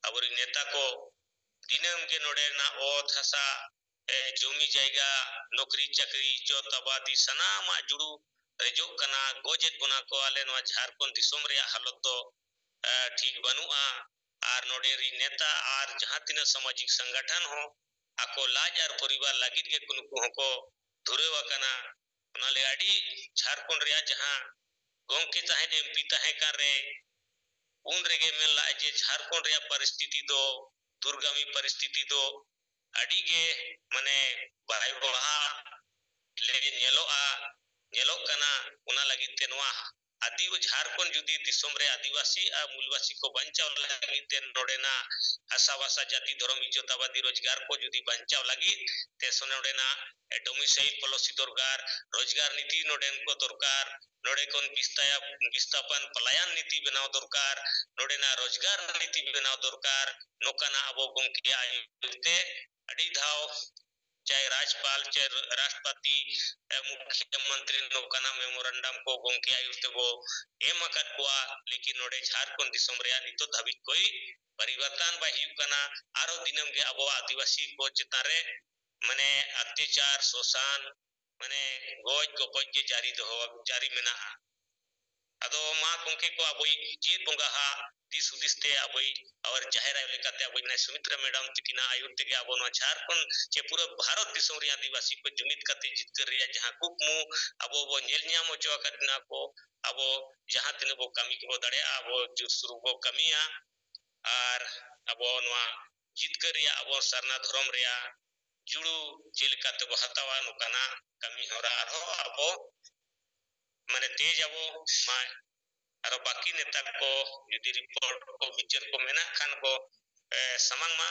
अबरी नेता को दिनम के नोडे ना ओत हसा जमी जायगा नौकरी चाकरी इज्जत आबादी सनामा जुड़ू रेजो कना गोजेत बना को आले नवा झारखंड दिसम रे हालत तो ठीक बनुआ और नोडे री नेता और जहां तिना सामाजिक संगठन हो आको लाज और परिवार लगित के कुनु को धुरेवा कना ᱚᱱᱟᱞᱮ ᱟᱹᱰᱤ ᱡᱷᱟᱲᱠᱷᱚᱸᱰ ᱨᱮᱭᱟᱜ ᱡᱟᱦᱟᱸ ᱜᱚᱝᱠᱮ ᱛᱟᱦᱮᱸ MP ᱛᱟᱦᱮᱸ ᱠᱟᱱ ᱨᱮ ᱩᱱ ᱨᱮᱜᱮ ᱢᱮᱱ ᱞᱟᱜᱼᱟ ᱡᱮ ᱡᱷᱟᱲᱠᱷᱚᱸᱰ ᱨᱮᱭᱟᱜ ᱯᱚᱨᱤᱥᱛᱷᱤᱛᱤ ᱫᱚ ᱫᱩᱨᱜᱟᱢী ᱯᱚᱨᱤᱥᱛᱷᱤᱛᱤ ᱫᱚ ᱟᱹᱰᱤ ᱜᱮ ᱢᱟᱱᱮ ᱵᱟᱭ ᱵᱟᱲᱦᱟ ᱞᱮ ᱧᱮᱞᱚᱜ ᱠᱟᱱᱟ ᱚᱱᱟ ᱞᱟᱹᱜᱤᱫ ᱛᱮ ᱱᱚᱣᱟ ᱡᱷᱟᱲᱠᱷᱚᱸᱰ ᱡᱩᱫᱤ ᱫᱤᱥᱚᱢ ᱨᱮ ᱟᱹᱫᱤᱵᱟᱹᱥᱤ ᱟᱨ ᱢᱩᱞᱵᱟᱹᱥᱤ ᱠᱚ ᱵᱟᱧᱪᱟᱣ ᱞᱟᱹᱜᱤᱫ ᱛᱮ ᱱᱚᱰᱮᱱᱟᱜ ᱦᱟᱥᱟ ᱵᱷᱟᱥᱟ ᱡᱟᱹᱛᱤ ᱫᱷᱚᱨᱚᱢ ᱤᱡᱽᱡᱚᱛᱟᱵᱟᱫী ᱨᱳᱡᱽᱜᱟᱨ ᱠᱚ ᱡᱩᱫᱤ ᱵᱟᱧᱪᱟᱣ ᱞᱟᱹᱜᱤᱫ ᱛᱮ ᱱᱚᱰᱮᱱᱟᱜ ᱰᱚᱢᱤᱥᱟᱭᱤᱞ ᱯᱚᱞᱤᱥᱤ ᱫᱚᱨᱠᱟর ᱨᱳᱡᱽᱜᱟর নীতি ᱱᱚᱰᱮᱱ ᱠᱚ ᱫᱚᱨᱠar ᱱᱚᱰᱮ ᱠᱷᱚᱱ বিস্তাপন পলায়ন নীতি বেনাও দরকার ᱱᱚᱰᱮᱱᱟᱜ ᱨᱳᱡᱽᱜᱟᱨ ᱱᱤᱛᱤ ᱵᱮᱱᱟᱣ ᱫᱚᱨᱠᱟর ᱱᱚᱝᱠᱟᱱᱟᱜ ᱟᱵᱚ ᱜᱚᱝᱠᱮ ᱟᱹᱭᱩᱨᱛᱮ ᱟᱹᱰᱤ ᱫᱷᱟᱣ चाहे राज्यपाल चाहे राष्ट्रपति मुख्यमंत्री नौकाना मेमोरेंडम को गोंके आयुर ते वो एम अकद कोआ लेकिन नोडे झारखंड दिसम रे नितो धाबिज कोई परिवर्तन बा हियु कना आरो दिनम गे अबो आदिवासी को चितारे माने अत्याचार शोषण माने गोज गोपज के जारी मेना अदो मा गोंके को अबोई जीत बोंगा हा दिस उदिस्ते अबोई और जाहिर आय लेकाते अबोई ना सुमित्रा मैडम तिकिना आयुर तेगे अबो नो झारखंड चे पूरा भारत दिसम रे आदिवासी को जुमित काते जितकर रिया जहां कुकमु अबो बो नेल न्याम ओचो करना को अबो जहां तिन बो कमी को दड़े अबो जुर सुरु बो कमिया और अबो नोआ जितकर रिया अबो सरना धर्म रिया जुड़ू जेलकाते बो हतावा नुकाना कमी होरा आरो अबो माने तेज अबो मा आरो बाकी नेता को यदि रिपोर्ट को विचार को मेना खान को samang ma